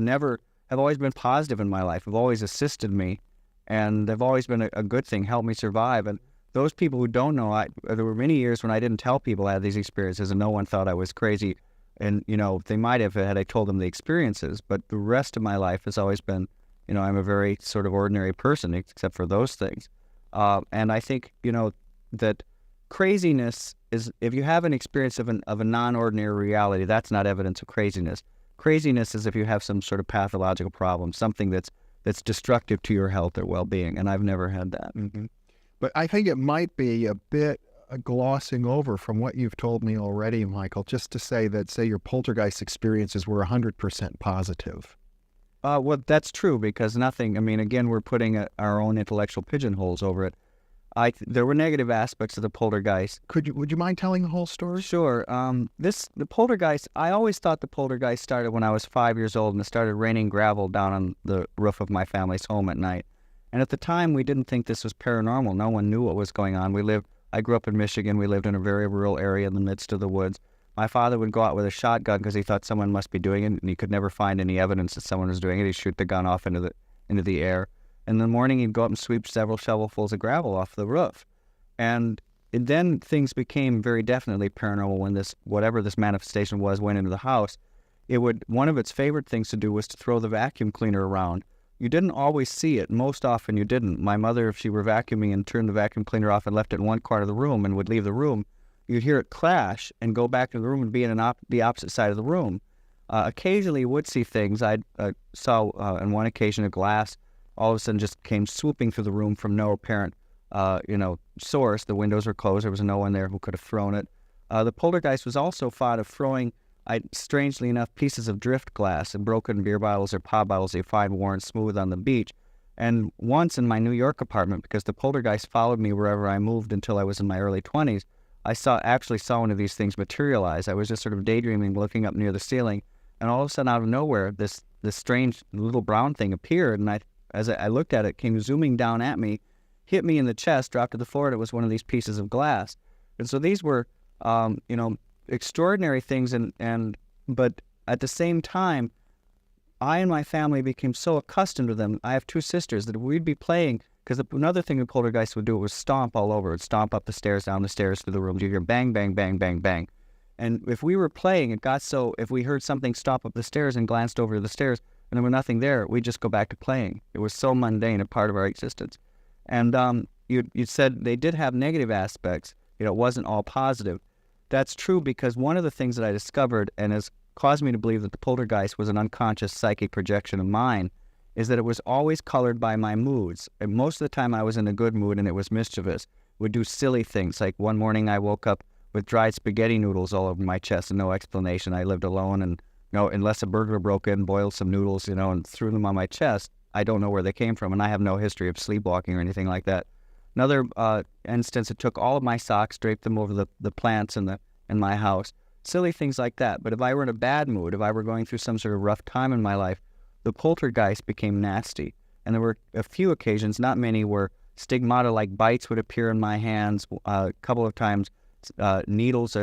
always been positive in my life, have always assisted me, and they've always been a good thing, helped me survive. And those people who don't know, there were many years when I didn't tell people I had these experiences, and no one thought I was crazy. And, they might have had I told them the experiences, but the rest of my life has always been, I'm a very sort of ordinary person, except for those things. And I think, that craziness is, if you have an experience of a non-ordinary reality, that's not evidence of craziness. Craziness is if you have some sort of pathological problem, something that's destructive to your health or well-being, and I've never had that. But I think it might be a bit glossing over from what you've told me already, Michael, just to say that, say, your poltergeist experiences were 100% positive. Well, that's true, because nothing, I mean, again, we're putting our own intellectual pigeonholes over it. There were negative aspects of the poltergeist. Would you mind telling the whole story? Sure. The poltergeist, I always thought the poltergeist started when I was 5 years old, and it started raining gravel down on the roof of my family's home at night. And at the time, we didn't think this was paranormal. No one knew what was going on. I grew up in Michigan. We lived in a very rural area in the midst of the woods. My father would go out with a shotgun because he thought someone must be doing it, and he could never find any evidence that someone was doing it. He'd shoot the gun off into the air. In the morning, he'd go up and sweep several shovelfuls of gravel off the roof. And then things became very definitely paranormal when whatever this manifestation was, went into the house. One of its favorite things to do was to throw the vacuum cleaner around, you didn't always see it. Most often you didn't. My mother, if she were vacuuming and turned the vacuum cleaner off and left it in one corner of the room and would leave the room, you'd hear it clash and go back to the room and be in the opposite side of the room. Occasionally you would see things. I saw on one occasion a glass all of a sudden just came swooping through the room from no apparent source. The windows were closed. There was no one there who could have thrown it. The poltergeist was also thought of throwing, strangely enough, pieces of drift glass and broken beer bottles or pop bottles they find worn smooth on the beach. And once in my New York apartment, because the poltergeist followed me wherever I moved until I was in my early 20s, I actually saw one of these things materialize. I was just sort of daydreaming, looking up near the ceiling, and all of a sudden, out of nowhere, this strange little brown thing appeared, and as I looked at it, it came zooming down at me, hit me in the chest, dropped to the floor, and it was one of these pieces of glass. And so these were, extraordinary things, but at the same time, I and my family became so accustomed to them. I have two sisters that we'd be playing, because another thing the poltergeist would do was stomp all over. It'd stomp up the stairs, down the stairs, through the rooms. You'd hear bang, bang, bang, bang, bang. And if we were playing, it got so, if we heard something stomp up the stairs and glanced over to the stairs and there was nothing there, we'd just go back to playing. It was so mundane, a part of our existence. And you said they did have negative aspects. It wasn't all positive. That's true, because one of the things that I discovered and has caused me to believe that the poltergeist was an unconscious psychic projection of mine is that it was always colored by my moods. And most of the time I was in a good mood and it was mischievous. Would do silly things. Like one morning I woke up with dried spaghetti noodles all over my chest and no explanation. I lived alone, and unless a burglar broke in, boiled some noodles, and threw them on my chest. I don't know where they came from, and I have no history of sleepwalking or anything like that. Another instance, it took all of my socks, draped them over the plants in my house. Silly things like that. But if I were in a bad mood, if I were going through some sort of rough time in my life, the poltergeist became nasty. And there were a few occasions, not many, where stigmata-like bites would appear in my hands. A couple of times, needles,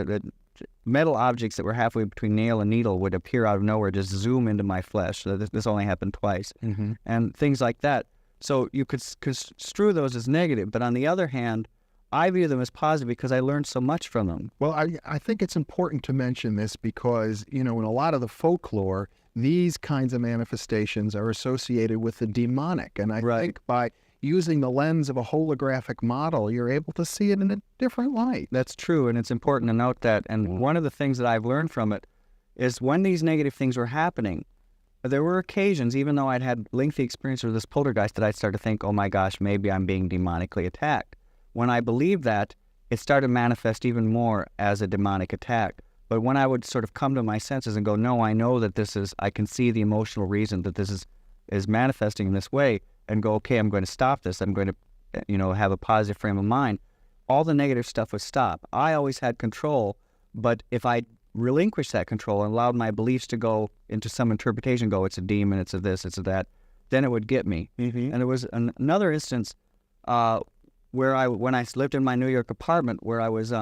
metal objects that were halfway between nail and needle would appear out of nowhere, just zoom into my flesh. So this only happened twice. Mm-hmm. And things like that. So you could construe those as negative, but on the other hand, I view them as positive because I learned so much from them. Well, I think it's important to mention this because, in a lot of the folklore, these kinds of manifestations are associated with the demonic. And I think by using the lens of a holographic model, you're able to see it in a different light. That's true, and it's important to note that. And one of the things that I've learned from it is when these negative things were happening, there were occasions, even though I'd had lengthy experience with this poltergeist, that I'd start to think, oh my gosh, maybe I'm being demonically attacked. When I believed that, it started to manifest even more as a demonic attack. But when I would sort of come to my senses and go, no, I know that I can see the emotional reason that this is manifesting in this way, and go, okay, I'm going to stop this. I'm going to, have a positive frame of mind. All the negative stuff would stop. I always had control, but if I relinquished that control and allowed my beliefs to go into some interpretation, it's a demon, it's a this, it's a that, then it would get me. Mm-hmm. And there was another instance where when I lived in my New York apartment, where I was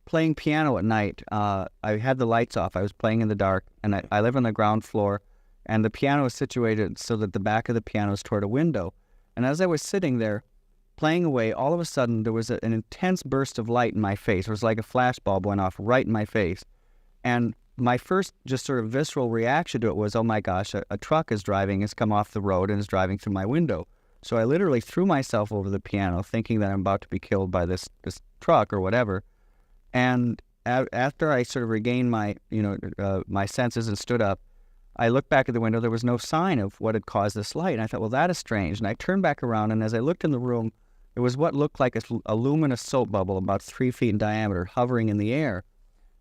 playing piano at night. I had the lights off. I was playing in the dark, and I live on the ground floor. And the piano is situated so that the back of the piano is toward a window. And as I was sitting there playing away, all of a sudden there was an intense burst of light in my face. It was like a flash bulb went off right in my face. And my first just sort of visceral reaction to it was, oh my gosh, a truck has come off the road and is driving through my window. So I literally threw myself over the piano thinking that I'm about to be killed by this truck or whatever. And after I sort of regained my senses and stood up, I looked back at the window. There was no sign of what had caused this light. And I thought, well, that is strange. And I turned back around, and as I looked in the room, it was what looked like a luminous soap bubble about 3 feet in diameter hovering in the air.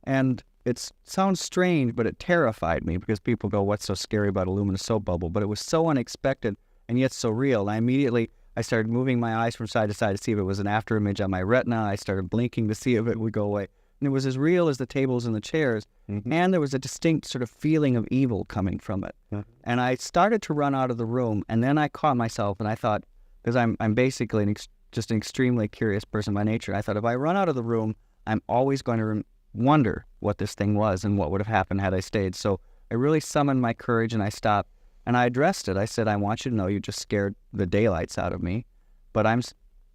And it sounds strange, but it terrified me because people go, what's so scary about a luminous soap bubble? But it was so unexpected and yet so real. And I started moving my eyes from side to side to see if it was an after image on my retina. I started blinking to see if it would go away. And it was as real as the tables and the chairs. Mm-hmm. And there was a distinct sort of feeling of evil coming from it. Mm-hmm. And I started to run out of the room. And then I caught myself, and I thought, because I'm basically just an extremely curious person by nature, I thought, if I run out of the room, I'm always going to wonder what this thing was and what would have happened had I stayed. So I really summoned my courage, and I stopped. And I addressed it. I said, I want you to know you just scared the daylights out of me. But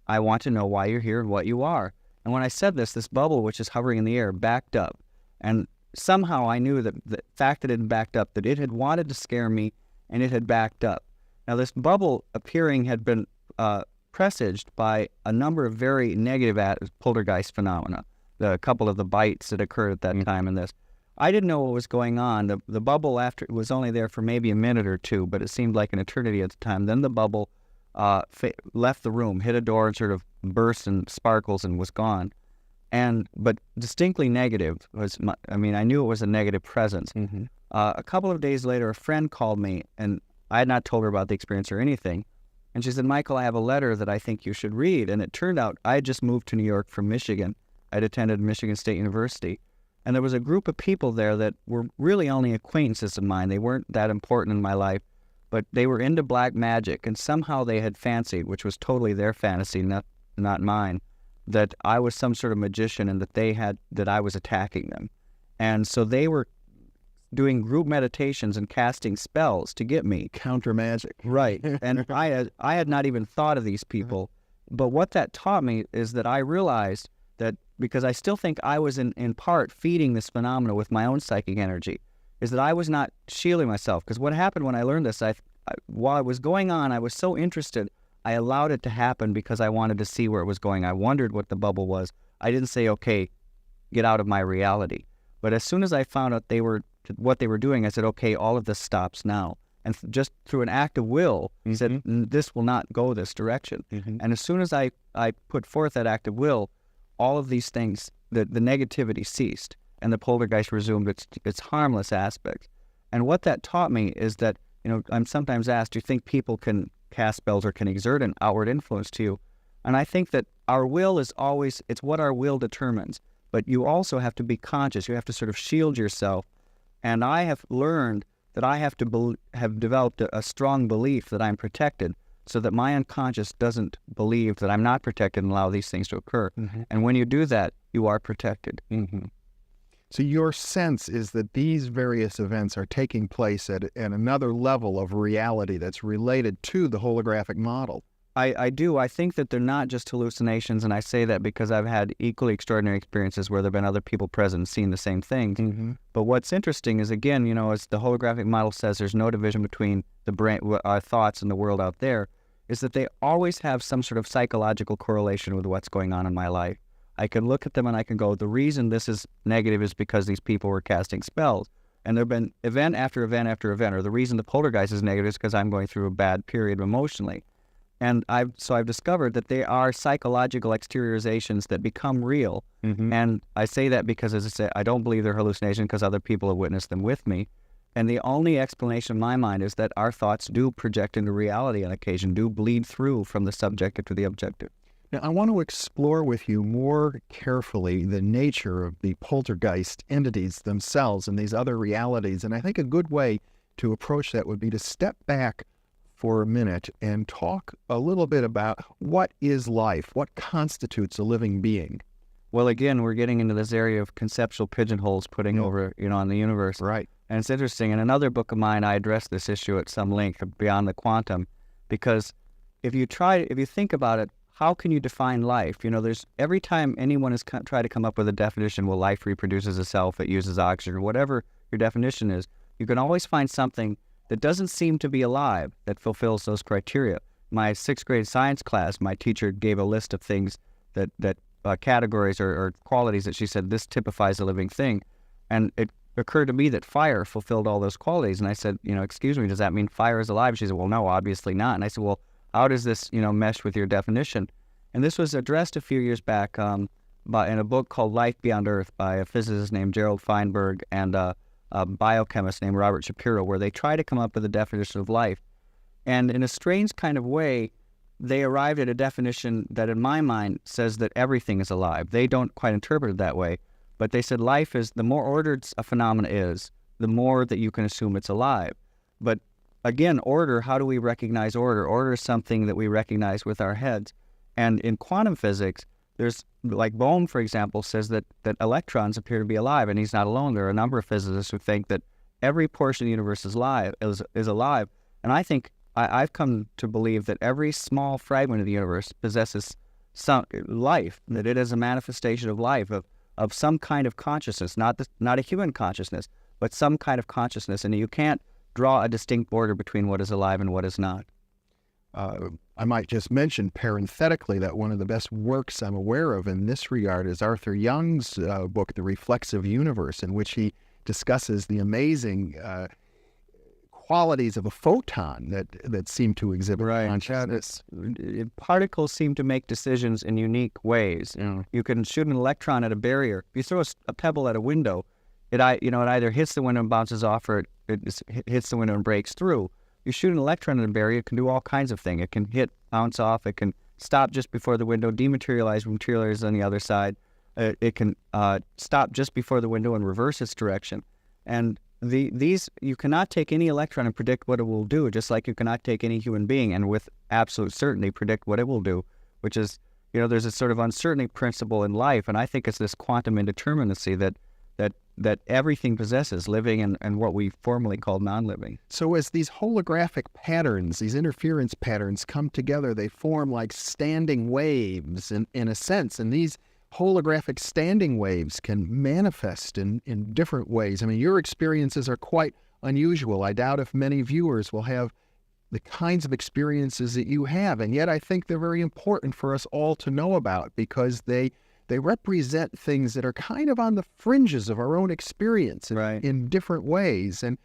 I want to know why you're here and what you are. And when I said this bubble, which is hovering in the air, backed up. And somehow I knew that the fact that it had backed up, that it had wanted to scare me, and it had backed up. Now, this bubble appearing had been presaged by a number of very negative poltergeist phenomena, a couple of the bites that occurred at that time in this. I didn't know what was going on. The bubble after was only there for maybe a minute or two, but it seemed like an eternity at the time. Then the bubble left the room, hit a door, and sort of burst in sparkles and was gone. But distinctly negative I knew it was a negative presence. A couple of days later, a friend called me, and I had not told her about the experience or anything. And she said, "Michael, I have a letter that I think you should read." And it turned out I had just moved to New York from Michigan. I'd attended Michigan State University. And there was a group of people there that were really only acquaintances of mine. They weren't that important in my life, but they were into black magic. And somehow they had fancied, which was totally their fantasy, not mine, that I was some sort of magician and that I was attacking them. And so they were doing group meditations and casting spells to get me. Counter magic. Right. And I had not even thought of these people. But what that taught me is that I realized that, because I still think I was in part feeding this phenomena with my own psychic energy, is that I was not shielding myself. Because what happened when I learned this, while it was going on, I was so interested, I allowed it to happen because I wanted to see where it was going. I wondered what the bubble was. I didn't say, okay, get out of my reality. But as soon as I found out what they were doing, I said, okay, all of this stops now. And just through an act of will, said, this will not go this direction. And as soon as I put forth that act of will, all of these things, the negativity ceased, and the poltergeist resumed its harmless aspects. And what that taught me is that, I'm sometimes asked, do you think people can cast spells or can exert an outward influence to you? And I think that our will is always, it's what our will determines. But you also have to be conscious. You have to sort of shield yourself. And I have learned that I have to have developed a strong belief that I'm protected, so that my unconscious doesn't believe that I'm not protected and allow these things to occur. And when you do that, you are protected. So your sense is that these various events are taking place at another level of reality that's related to the holographic model. I do. I think that they're not just hallucinations, and I say that because I've had equally extraordinary experiences where there have been other people present and seen the same things. But what's interesting is, again, as the holographic model says, there's no division between the brain, our thoughts, and the world out there, is that they always have some sort of psychological correlation with what's going on in my life. I can look at them and I can go, the reason this is negative is because these people were casting spells. And there have been event after event after event, or the reason the poltergeist is negative is because I'm going through a bad period emotionally. And I've discovered that they are psychological exteriorizations that become real. And I say that because, as I say, I don't believe they're hallucinations because other people have witnessed them with me. And the only explanation in my mind is that our thoughts do project into reality on occasion, do bleed through from the subjective to the objective. Now, I want to explore with you more carefully the nature of the poltergeist entities themselves and these other realities. And I think a good way to approach that would be to step back for a minute and talk a little bit about what is life, what constitutes a living being. Well, again, we're getting into this area of conceptual pigeonholes putting over, on the universe. Right. And it's interesting. In another book of mine, I address this issue at some length, Beyond the Quantum, because if you think about it, how can you define life? There's every time anyone has tried to come up with a definition, well, life reproduces itself, it uses oxygen, or whatever your definition is, you can always find something that doesn't seem to be alive that fulfills those criteria. My 6th grade science class, my teacher gave a list of things that categories or qualities that she said, this typifies a living thing. And it occurred to me that fire fulfilled all those qualities. And I said, excuse me, does that mean fire is alive? She said, well, no, obviously not. And I said, well, how does this, mesh with your definition? And this was addressed a few years back in a book called Life Beyond Earth by a physicist named Gerald Feinberg and a biochemist named Robert Shapiro, where they try to come up with a definition of life. And in a strange kind of way, they arrived at a definition that in my mind says that everything is alive. They don't quite interpret it that way, but they said life is, the more ordered a phenomena is, the more that you can assume it's alive. But again, order, how do we recognize order? Order is something that we recognize with our heads. And in quantum physics, there's, like Bohm, for example, says that electrons appear to be alive, and he's not alone. There are a number of physicists who think that every portion of the universe is alive. And I think I've come to believe that every small fragment of the universe possesses some life, that it is a manifestation of life, of some kind of consciousness, not a human consciousness, but some kind of consciousness. And you can't draw a distinct border between what is alive and what is not. I might just mention parenthetically that one of the best works I'm aware of in this regard is Arthur Young's book, The Reflexive Universe, in which he discusses the amazing qualities of a photon that seem to exhibit consciousness. Particles seem to make decisions in unique ways. You can shoot an electron at a barrier. If you throw a pebble at a window, it either hits the window and bounces off, or it hits the window and breaks through. You shoot an electron at a barrier, it can do all kinds of things. It can hit, bounce off, it can stop just before the window, dematerialize, materialize on the other side. It can stop just before the window and reverse its direction. And these, you cannot take any electron and predict what it will do, just like you cannot take any human being and with absolute certainty predict what it will do, which is, there's a sort of uncertainty principle in life, and I think it's this quantum indeterminacy that everything possesses, living and what we formerly called non-living. So as these holographic patterns, these interference patterns come together, they form like standing waves in a sense, and these holographic standing waves can manifest in different ways. I mean, your experiences are quite unusual. I doubt if many viewers will have the kinds of experiences that you have, and yet I think they're very important for us all to know about, because they represent things that are kind of on the fringes of our own experience in different ways. And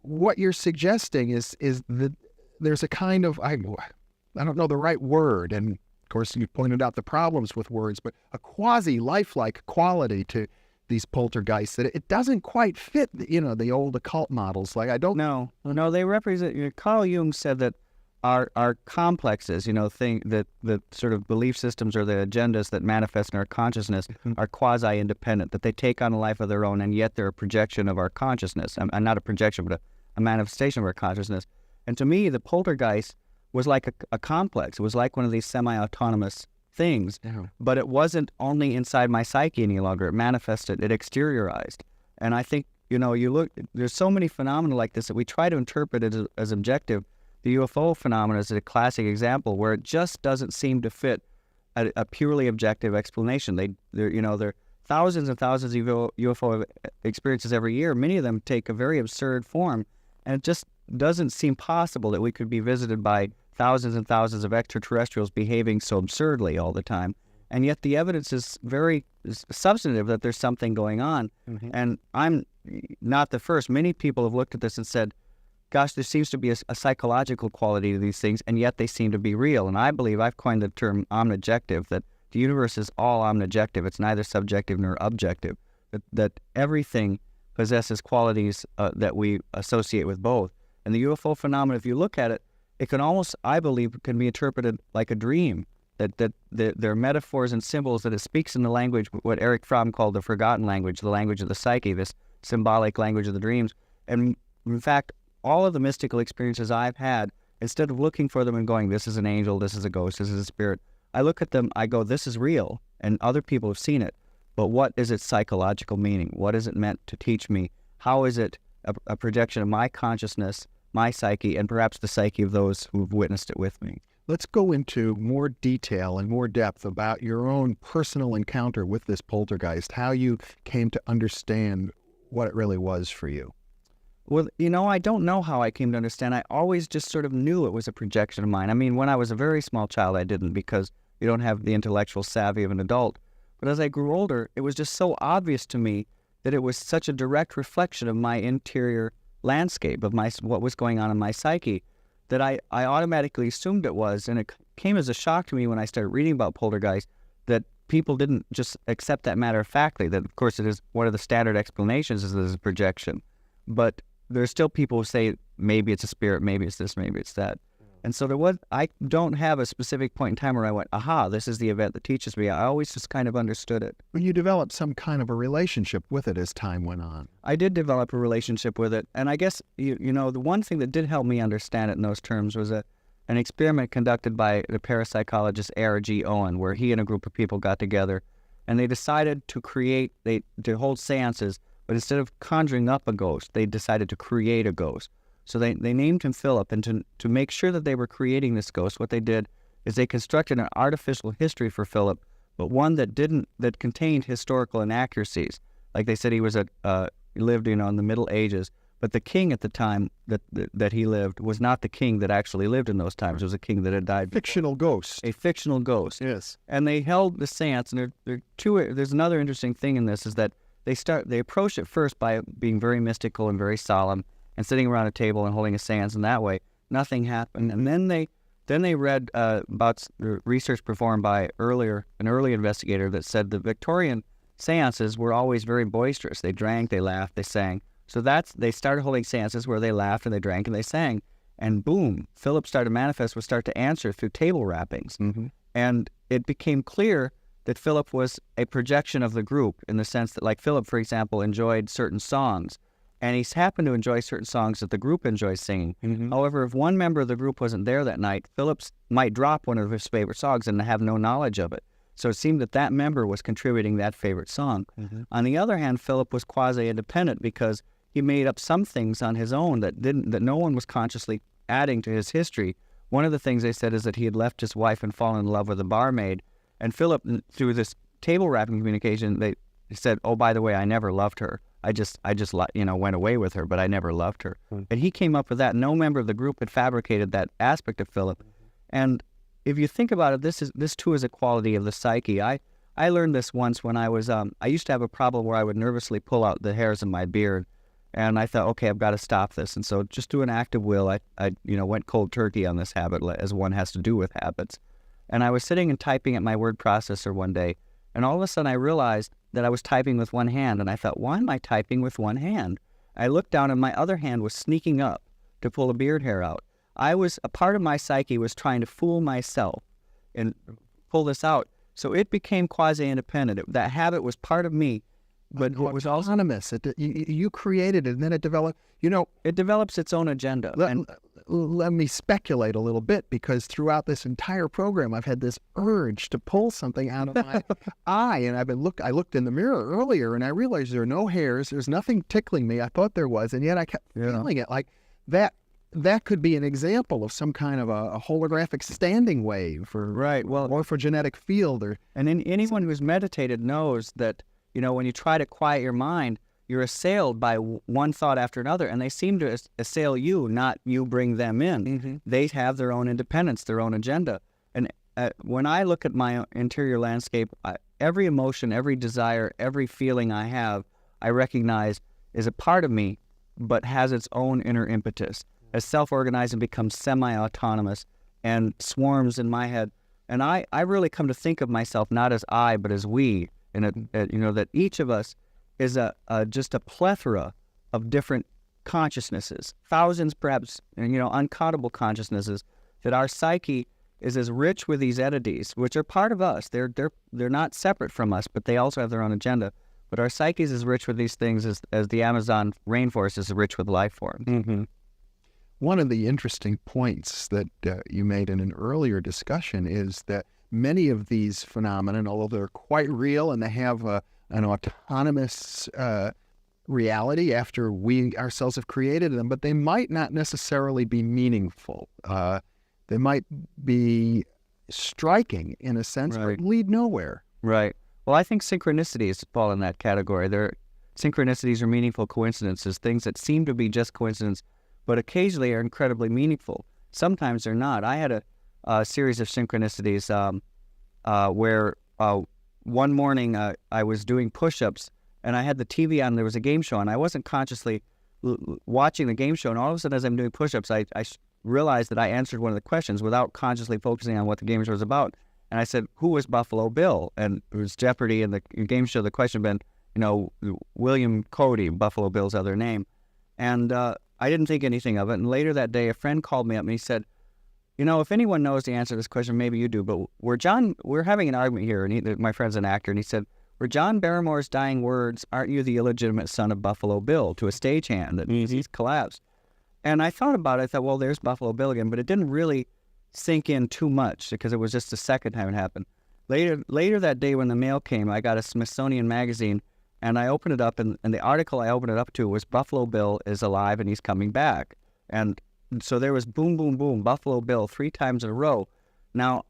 what you're suggesting is that there's a kind of, I don't know the right word, and of course you pointed out the problems with words, but a quasi-lifelike quality to these poltergeists that it doesn't quite fit, the old occult models. Like, I don't know. No, they represent, Carl Jung said that our complexes, the sort of belief systems or the agendas that manifest in our consciousness are quasi-independent, that they take on a life of their own, and yet they're a projection of our consciousness. Not a projection, but a manifestation of our consciousness. And to me, the poltergeist was like a complex. It was like one of these semi-autonomous things, but it wasn't only inside my psyche any longer. It manifested, it exteriorized. And I think, you look, there's so many phenomena like this that we try to interpret it as objective. The UFO phenomenon is a classic example where it just doesn't seem to fit a purely objective explanation. There are thousands and thousands of UFO experiences every year. Many of them take a very absurd form, and it just doesn't seem possible that we could be visited by thousands and thousands of extraterrestrials behaving so absurdly all the time. And yet the evidence is very substantive that there's something going on. And I'm not the first. Many people have looked at this and said, gosh, there seems to be a psychological quality to these things, and yet they seem to be real. And I believe I've coined the term omnijective, that the universe is all omnijective. It's neither subjective nor objective, that everything possesses qualities that we associate with both. And the UFO phenomenon, if you look at it, it can almost, I believe, can be interpreted like a dream, that there are metaphors and symbols, that it speaks in the language, what Erich Fromm called the forgotten language, the language of the psyche, this symbolic language of the dreams. And in fact, all of the mystical experiences I've had, instead of looking for them and going, this is an angel, this is a ghost, this is a spirit, I look at them, I go, this is real, and other people have seen it, but what is its psychological meaning? What is it meant to teach me? How is it a projection of my consciousness, my psyche, and perhaps the psyche of those who've witnessed it with me? Let's go into more detail and more depth about your own personal encounter with this poltergeist, how you came to understand what it really was for you. Well, I don't know how I came to understand. I always just sort of knew it was a projection of mine. I mean, when I was a very small child, I didn't, because you don't have the intellectual savvy of an adult. But as I grew older, it was just so obvious to me that it was such a direct reflection of my interior landscape, of what was going on in my psyche, that I automatically assumed it was. And it came as a shock to me when I started reading about poltergeist that people didn't just accept that matter of factly, that of course it is one of the standard explanations is that it's a projection. But there's still people who say maybe it's a spirit, maybe it's this, maybe it's that. And so I don't have a specific point in time where I went, aha, this is the event that teaches me. I always just kind of understood it. You developed some kind of a relationship with it as time went on. I did develop a relationship with it. And I guess, the one thing that did help me understand it in those terms was an experiment conducted by the parapsychologist R.G. Owen, where he and a group of people got together and they decided to hold seances, but instead of conjuring up a ghost, they decided to create a ghost. So they named him Philip, and to make sure that they were creating this ghost, what they did is they constructed an artificial history for Philip, but one that contained historical inaccuracies. Like they said, he lived in the Middle Ages, But the king at the time that he lived was not the king that actually lived in those times. It was a king that had died. Fictional ghost. A fictional ghost. Yes. And they held the seance, and there's another interesting thing in this is that they approached it first by being very mystical and very solemn and sitting around a table and holding a seance in that way. Nothing happened. And then they read about research performed by an early investigator that said the Victorian seances were always very boisterous. They drank, they laughed, they sang. So they started holding seances where they laughed and they drank and they sang. And boom, Philip started to manifest, would start to answer through table rappings. Mm-hmm. And it became clear that Philip was a projection of the group in the sense that, like Philip, for example, enjoyed certain songs. And he's happened to enjoy certain songs that the group enjoys singing. Mm-hmm. However, if one member of the group wasn't there that night, Philip might drop one of his favorite songs and have no knowledge of it. So it seemed that member was contributing that favorite song. Mm-hmm. On the other hand, Philip was quasi-independent because he made up some things on his own that no one was consciously adding to his history. One of the things they said is that he had left his wife and fallen in love with a barmaid. And Philip, through this table rapping communication, they said, "Oh, by the way, I never loved her. I just went away with her, but I never loved her." Mm-hmm. And he came up with that. No member of the group had fabricated that aspect of Philip. Mm-hmm. And if you think about it, this too is a quality of the psyche. I learned this once when I was I used to have a problem where I would nervously pull out the hairs of my beard. And I thought, okay, I've got to stop this. And so just through an act of will, I went cold turkey on this habit, as one has to do with habits. And I was sitting and typing at my word processor one day, and all of a sudden I realized that I was typing with one hand. And I thought, why am I typing with one hand? I looked down and my other hand was sneaking up to pull a beard hair out. A part of my psyche was trying to fool myself and pull this out. So it became quasi-independent. That habit was part of me. But it was also autonomous. You created it, and then it developed. It develops its own agenda. Let me speculate a little bit, because throughout this entire program, I've had this urge to pull something out of my eye, and I looked in the mirror earlier, and I realized there are no hairs. There's nothing tickling me. I thought there was, and yet I kept feeling it like that. That could be an example of some kind of a holographic standing wave, or for genetic field, and anyone who's meditated knows that. When you try to quiet your mind, you're assailed by one thought after another, and they seem to assail you, not you bring them in. Mm-hmm. They have their own independence, their own agenda. And when I look at my interior landscape, every emotion, every desire, every feeling I have, I recognize is a part of me, but has its own inner impetus, as self-organized and becomes semi-autonomous and swarms in my head. And I really come to think of myself not as I, but as we. And that each of us is just a plethora of different consciousnesses, thousands, perhaps, uncountable consciousnesses. That our psyche is as rich with these entities, which are part of us. They're not separate from us, but they also have their own agenda. But our psyche is as rich with these things as the Amazon rainforest is rich with life forms. Mm-hmm. One of the interesting points that you made in an earlier discussion is that many of these phenomena, although they're quite real and they have an autonomous reality after we ourselves have created them, but they might not necessarily be meaningful. They might be striking in a sense, but lead nowhere. Right. Well, I think synchronicities fall in that category. Synchronicities are meaningful coincidences, things that seem to be just coincidence, but occasionally are incredibly meaningful. Sometimes they're not. I had a series of synchronicities where one morning I was doing push-ups and I had the TV on. There was a game show and I wasn't consciously watching the game show, and all of a sudden as I'm doing push-ups I realized that I answered one of the questions without consciously focusing on what the game show was about. And I said, "Who was Buffalo Bill?" And it was Jeopardy, and the game show, the question had been, William Cody, Buffalo Bill's other name. And I didn't think anything of it. And later that day a friend called me up and he said, if anyone knows the answer to this question, maybe you do, but we're having an argument here, and my friend's an actor, and he said, "Were John Barrymore's dying words, 'Aren't you the illegitimate son of Buffalo Bill?' to a stagehand that he's collapsed." And I thought about it. I thought, well, there's Buffalo Bill again, but it didn't really sink in too much because it was just the second time it happened. Later that day when the mail came, I got a Smithsonian magazine, and I opened it up, and the article I opened it up to was Buffalo Bill is alive and he's coming back. And so there was boom, boom, boom, Buffalo Bill 3 times in a row. Now,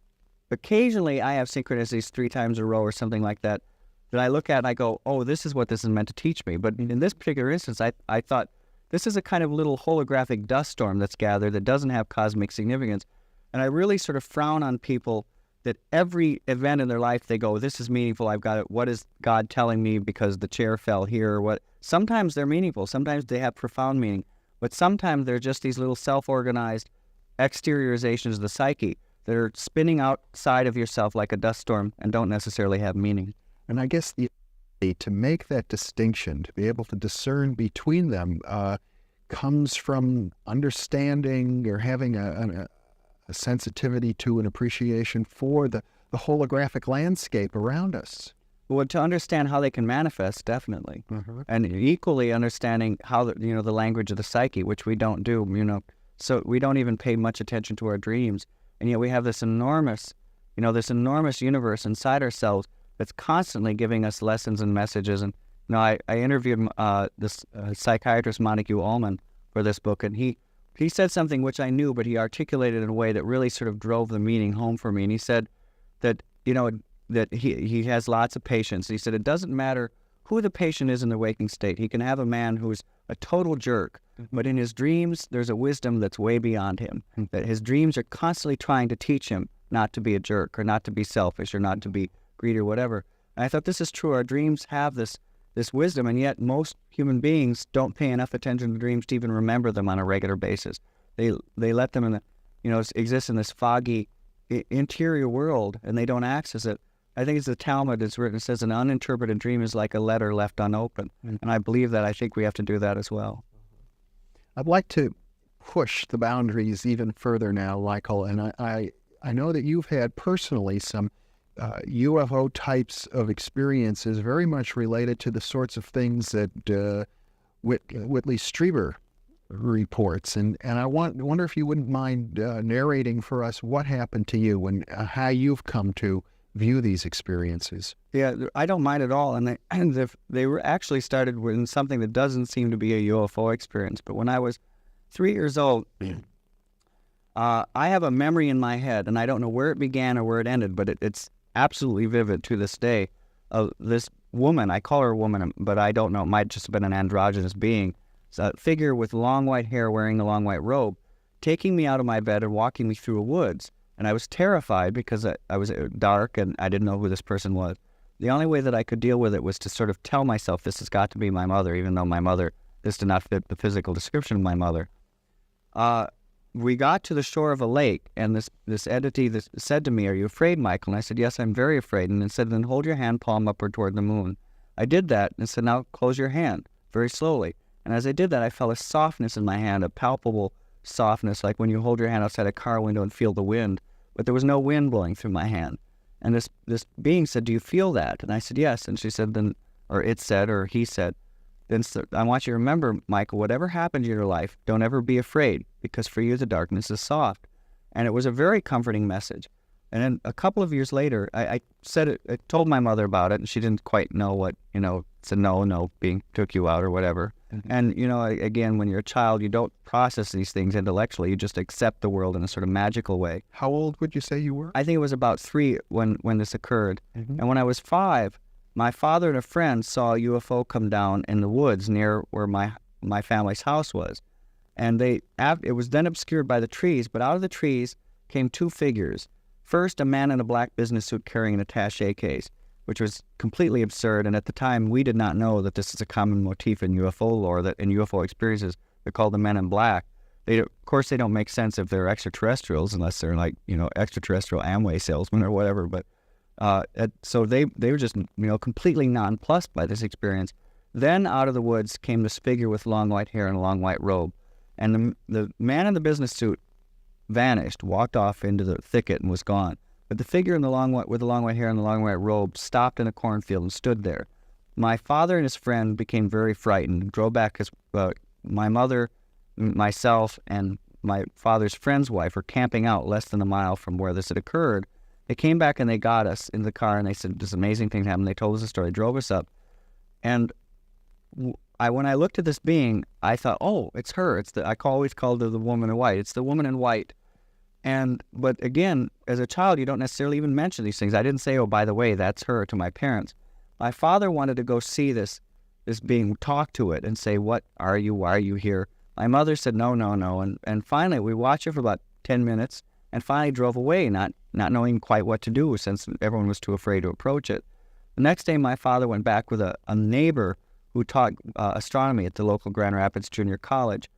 occasionally I have synchronicities 3 times in a row or something like that I look at and I go, oh, this is what this is meant to teach me. But in this particular instance, I thought this is a kind of little holographic dust storm that's gathered that doesn't have cosmic significance. And I really sort of frown on people that every event in their life, they go, this is meaningful, I've got it. What is God telling me because the chair fell here or what? Sometimes they're meaningful. Sometimes they have profound meaning. But sometimes they're just these little self-organized exteriorizations of the psyche that are spinning outside of yourself like a dust storm and don't necessarily have meaning. And I guess to make that distinction, to be able to discern between them, comes from understanding or having a sensitivity to an appreciation for the holographic landscape around us. Well, to understand how they can manifest, definitely. And equally understanding how, the language of the psyche, which we don't do, so we don't even pay much attention to our dreams. And yet we have this enormous universe inside ourselves that's constantly giving us lessons and messages. And, I interviewed this psychiatrist, Montague Ullman, for this book, and he said something which I knew, but he articulated in a way that really sort of drove the meaning home for me. And he said that, that he has lots of patients. He said it doesn't matter who the patient is in the waking state. He can have a man who's a total jerk, but in his dreams, there's a wisdom that's way beyond him, that his dreams are constantly trying to teach him not to be a jerk or not to be selfish or not to be greedy or whatever. And I thought this is true. Our dreams have this wisdom, and yet most human beings don't pay enough attention to dreams to even remember them on a regular basis. They let them exist in this foggy interior world, and they don't access it. I think it's the Talmud that's written, it says an uninterpreted dream is like a letter left unopened. And I believe that. I think we have to do that as well. I'd like to push the boundaries even further now, Michael, and I know that you've had personally some UFO types of experiences very much related to the sorts of things that Whitley Strieber reports. And I wonder if you wouldn't mind narrating for us what happened to you and how you've come to view these experiences. Yeah, I don't mind at all. And they were actually started with something that doesn't seem to be a UFO experience. But when I was 3 years old, I have a memory in my head, and I don't know where it began or where it ended, but it's absolutely vivid to this day, of this woman. I call her a woman, but I don't know. It might just have been an androgynous being. It's a figure with long white hair wearing a long white robe, taking me out of my bed and walking me through a woods. And I was terrified because I was dark and I didn't know who this person was. The only way that I could deal with it was to sort of tell myself this has got to be my mother, even though this did not fit the physical description of my mother. We got to the shore of a lake, and this entity said to me, "Are you afraid, Michael?" And I said, "Yes, I'm very afraid." And it said, "Then hold your hand palm upward toward the moon." I did that, and it said, "Now close your hand," very slowly. And as I did that, I felt a softness in my hand, a palpable softness, like when you hold your hand outside a car window and feel the wind. But there was no wind blowing through my hand. And this being said, "Do you feel that?" And I said, "Yes." And she said, "Then," or it said, or he said, "Then I want you to remember, Michael, whatever happened in your life, don't ever be afraid, because for you the darkness is soft." And it was a very comforting message. And then a couple of years later, I said it, I told my mother about it, and she didn't quite know what, said no, being took you out or whatever. Mm-hmm. And, again, when you're a child, you don't process these things intellectually. You just accept the world in a sort of magical way. How old would you say you were? I think it was about 3 when this occurred. Mm-hmm. And when I was 5, my father and a friend saw a UFO come down in the woods near where my family's house was. And it was then obscured by the trees, but out of the trees came 2 figures. First, a man in a black business suit carrying an attaché case, which was completely absurd. And at the time, we did not know that this is a common motif in UFO lore, that in UFO experiences, they're called the men in black. Of course, they don't make sense if they're extraterrestrials, unless they're like, extraterrestrial Amway salesmen or whatever. But so they were just, completely nonplussed by this experience. Then out of the woods came this figure with long white hair and a long white robe. And the man in the business suit vanished, walked off into the thicket and was gone. But the figure with the long white hair and the long white robe stopped in a cornfield and stood there. My father and his friend became very frightened, drove back because my mother, myself, and my father's friend's wife were camping out less than a mile from where this had occurred. They came back and they got us in the car and they said, "This amazing thing happened." They told us the story, drove us up. And when I looked at this being, I thought, "Oh, it's her." I always called her the woman in white. It's the woman in white. But again, as a child, you don't necessarily even mention these things. I didn't say, "Oh, by the way, that's her," to my parents. My father wanted to go see this this being talk to it and say, what are you? Why are you here? My mother said, no, no, no. And finally, we watched it for about 10 minutes and finally drove away, not knowing quite what to do since everyone was too afraid to approach it. The next day, my father went back with a neighbor who taught astronomy at the local Grand Rapids Junior College.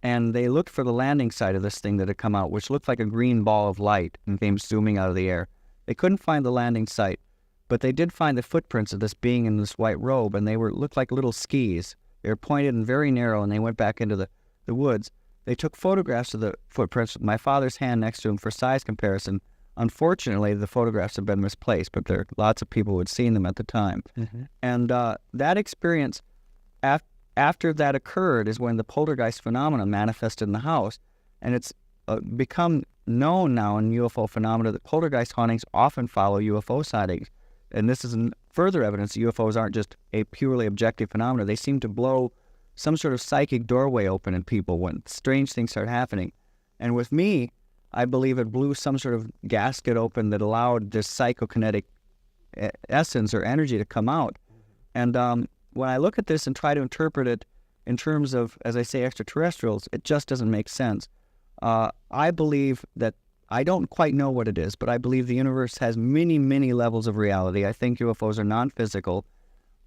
And they looked for the landing site of this thing that had come out, which looked like a green ball of light and came zooming out of the air. They couldn't find the landing site, but they did find the footprints of this being in this white robe, and they looked like little skis. They were pointed and very narrow, and they went back into the woods. They took photographs of the footprints with my father's hand next to him for size comparison. Unfortunately, the photographs have been misplaced, but there are lots of people who had seen them at the time. Mm-hmm. And that experience, after that occurred, is when the poltergeist phenomenon manifested in the house. And it's become known now in UFO phenomena that poltergeist hauntings often follow UFO sightings. And this is further evidence that UFOs aren't just a purely objective phenomena. They seem to blow some sort of psychic doorway open in people when strange things start happening. And with me, I believe it blew some sort of gasket open that allowed this psychokinetic essence or energy to come out. And when I look at this and try to interpret it in terms of, as I say, extraterrestrials, it just doesn't make sense. I believe that, I don't quite know what it is, but I believe the universe has many, many levels of reality. I think UFOs are non-physical.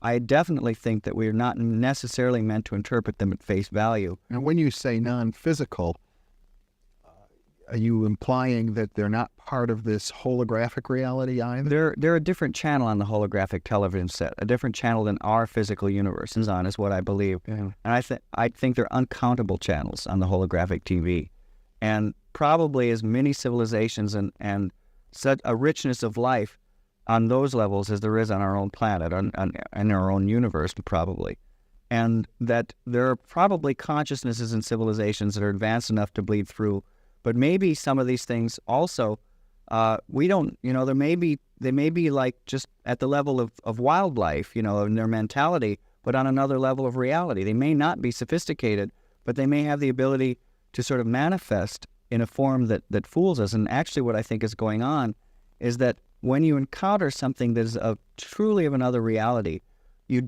I definitely think that we are not necessarily meant to interpret them at face value. And when you say non-physical, are you implying that they're not part of this holographic reality either? They're a different channel on the holographic television set, a different channel than our physical universe is on, is what I believe. Yeah. And I think they're uncountable channels on the holographic TV. And probably as many civilizations and such a richness of life on those levels as there is on our own planet, in our own universe, probably. And that there are probably consciousnesses and civilizations that are advanced enough to bleed through. But maybe some of these things also, we don't, they may be like just at the level of wildlife, in their mentality, but on another level of reality. They may not be sophisticated, but they may have the ability to sort of manifest in a form that fools us. And actually what I think is going on is that when you encounter something that is truly of another reality, you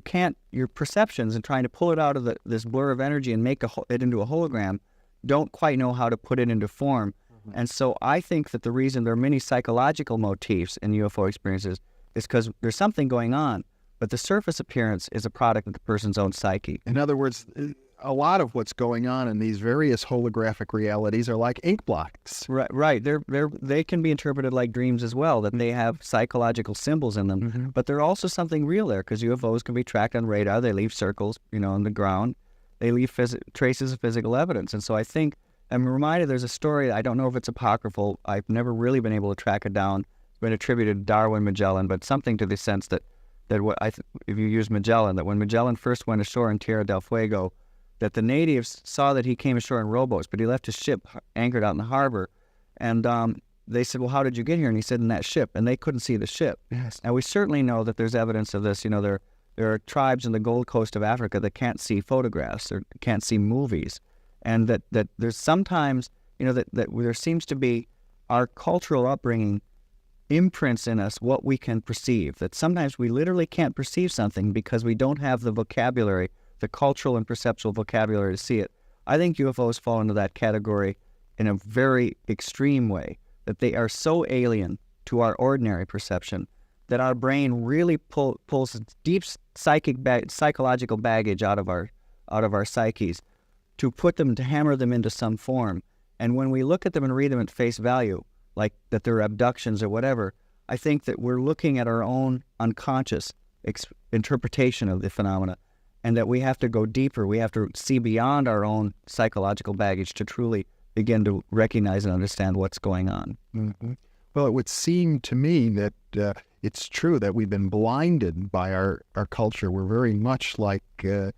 can't, your perceptions and trying to pull it out of this blur of energy and make it into a hologram don't quite know how to put it into form. Mm-hmm. And so I think that the reason there are many psychological motifs in UFO experiences is because there's something going on, but the surface appearance is a product of the person's own psyche. In other words, a lot of what's going on in these various holographic realities are like ink blocks. Right. They can be interpreted like dreams as well, that they have psychological symbols in them. Mm-hmm. But they're also something real there, because UFOs can be tracked on radar. They leave circles, on the ground. They leave traces of physical evidence. And so I think, I'm reminded there's a story, I don't know if it's apocryphal, I've never really been able to track it down. It's been attributed to Darwin Magellan, but something to the sense that if you use Magellan, that when Magellan first went ashore in Tierra del Fuego, that the natives saw that he came ashore in rowboats, but he left his ship anchored out in the harbor. And they said, well, how did you get here? And he said, in that ship. And they couldn't see the ship. Yes. Now, we certainly know that there's evidence of this. There are tribes in the Gold Coast of Africa that can't see photographs or can't see movies. And that there's sometimes, that there seems to be our cultural upbringing imprints in us what we can perceive. That sometimes we literally can't perceive something because we don't have the vocabulary, the cultural and perceptual vocabulary to see it. I think UFOs fall into that category in a very extreme way, that they are so alien to our ordinary perception that our brain really pulls deep psychological baggage out of our psyches to hammer them into some form. And when we look at them and read them at face value, like that they're abductions or whatever, I think that we're looking at our own unconscious interpretation of the phenomena, and that we have to go deeper. We have to see beyond our own psychological baggage to truly begin to recognize and understand what's going on. Mm-hmm. Well, it would seem to me that it's true that we've been blinded by our culture. We're very much like the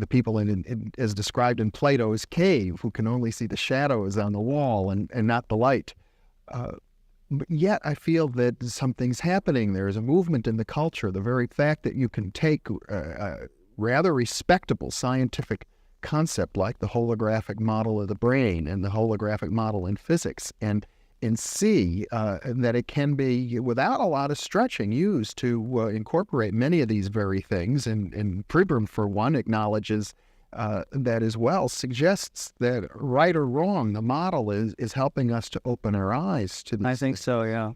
people as described in Plato's cave, who can only see the shadows on the wall and not the light. But yet I feel that something's happening. There is a movement in the culture. The very fact that you can take a rather respectable scientific concept like the holographic model of the brain and the holographic model in physics and and see that it can be, without a lot of stretching, used to incorporate many of these very things. And Pribram, for one, acknowledges that as well, suggests that, right or wrong, the model is helping us to open our eyes to these. I think so, yeah.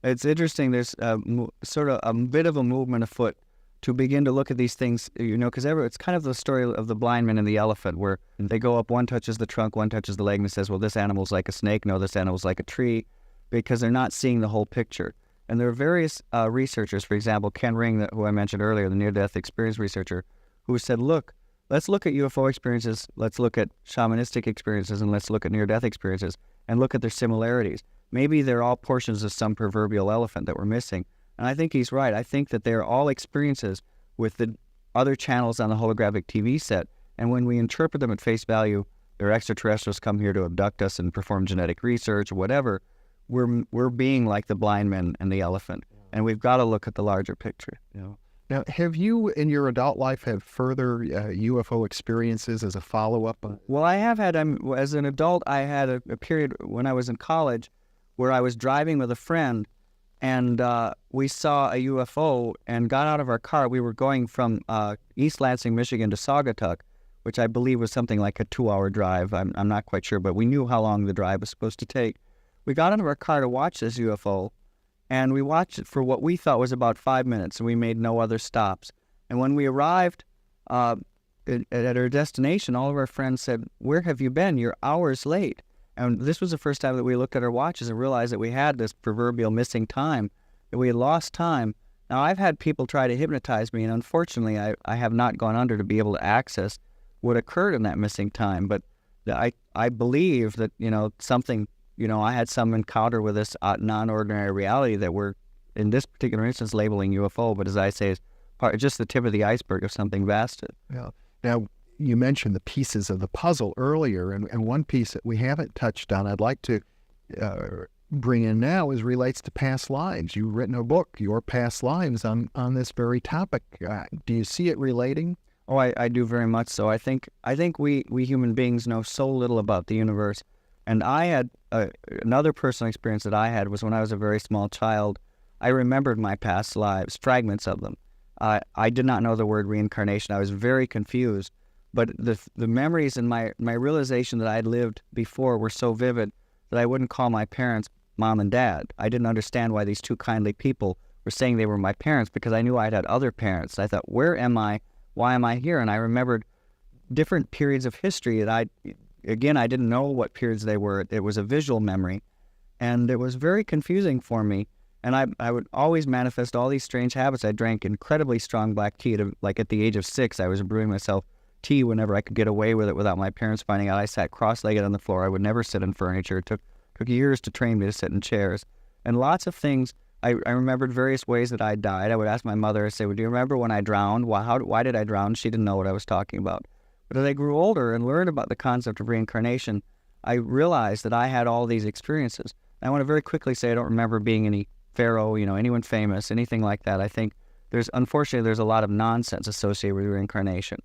It's interesting. There's sort of a bit of a movement afoot to begin to look at these things, because it's kind of the story of the blind man and the elephant, where they go up, one touches the trunk, one touches the leg, and says, well, this animal's like a snake, no, this animal's like a tree, because they're not seeing the whole picture. And there are various researchers, for example, Ken Ring, who I mentioned earlier, the near-death experience researcher, who said, look, let's look at UFO experiences, let's look at shamanistic experiences, and let's look at near-death experiences, and look at their similarities. Maybe they're all portions of some proverbial elephant that we're missing. And I think he's right. I think that they're all experiences with the other channels on the holographic TV set. And when we interpret them at face value, they're extraterrestrials come here to abduct us and perform genetic research or whatever, we're being like the blind man and the elephant. And we've got to look at the larger picture. Now, have you, in your adult life, had further UFO experiences as a follow-up? Well, I have had, as an adult, I had a period when I was in college where I was driving with a friend, and we saw a UFO and got out of our car. We were going from East Lansing, Michigan to Saugatuck, which I believe was something like a 2-hour drive. I'm not quite sure, but we knew how long the drive was supposed to take. We got out of our car to watch this UFO, and we watched it for what we thought was about 5 minutes, and we made no other stops. And when we arrived at our destination, all of our friends said, where have you been? You're hours late. And this was the first time that we looked at our watches and realized that we had this proverbial missing time, that we had lost time. Now, I've had people try to hypnotize me, and unfortunately, I have not gone under to be able to access what occurred in that missing time. But I believe that, something, I had some encounter with this non-ordinary reality that we're, in this particular instance, labeling UFO, but as I say, is just the tip of the iceberg of something vast. Yeah. Now, you mentioned the pieces of the puzzle earlier, and one piece that we haven't touched on I'd like to bring in now relates to past lives. You've written a book, Your Past Lives, on this very topic. Do you see it relating? Oh, I do very much so. I think we human beings know so little about the universe. And I had another personal experience that I had was when I was a very small child. I remembered my past lives, fragments of them. I did not know the word reincarnation. I was very confused. But the memories and my realization that I had lived before were so vivid that I wouldn't call my parents mom and dad. I didn't understand why these two kindly people were saying they were my parents, because I knew I'd had other parents. I thought, where am I? Why am I here? And I remembered different periods of history that I didn't know what periods they were. It was a visual memory. And it was very confusing for me. And I would always manifest all these strange habits. I drank incredibly strong black tea. Like at the age of 6, I was brewing myself tea whenever I could get away with it without my parents finding out. I sat cross-legged on the floor. I would never sit in furniture. It took years to train me to sit in chairs. And lots of things. I remembered various ways that I died. I would ask my mother, I say, well, do you remember when I drowned? Why did I drown? She didn't know what I was talking about. But as I grew older and learned about the concept of reincarnation, I realized that I had all these experiences. And I want to very quickly say I don't remember being any pharaoh, anyone famous, anything like that. I think unfortunately, there's a lot of nonsense associated with reincarnation.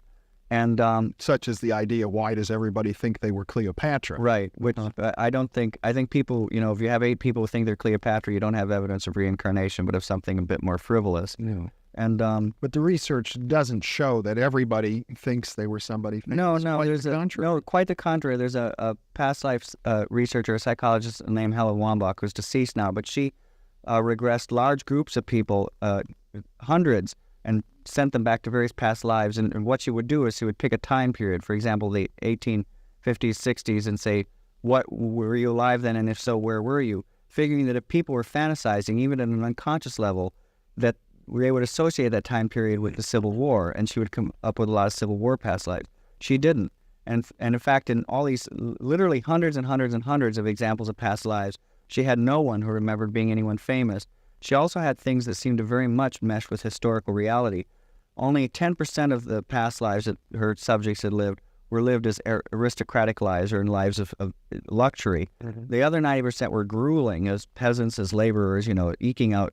And such as the idea, why does everybody think they were Cleopatra? Right, which I think people, if you have 8 people who think they're Cleopatra, you don't have evidence of reincarnation, but of something a bit more frivolous. Yeah. And but the research doesn't show that everybody thinks they were somebody famous. No, quite the contrary. There's a past life researcher, a psychologist named Helen Wambach, who's deceased now, but she regressed large groups of people, hundreds, and sent them back to various past lives. And what she would do is she would pick a time period, for example, the 1850s, 60s, and say, what were you alive then? And if so, where were you? Figuring that if people were fantasizing, even at an unconscious level, that they would associate that time period with the Civil War, and she would come up with a lot of Civil War past lives. She didn't. And in fact, in all these literally hundreds and hundreds and hundreds of examples of past lives, she had no one who remembered being anyone famous. She also had things that seemed to very much mesh with historical reality. Only 10% of the past lives that her subjects had lived were lived as aristocratic lives or in lives of luxury. Mm-hmm. The other 90% were grueling as peasants, as laborers, eking out,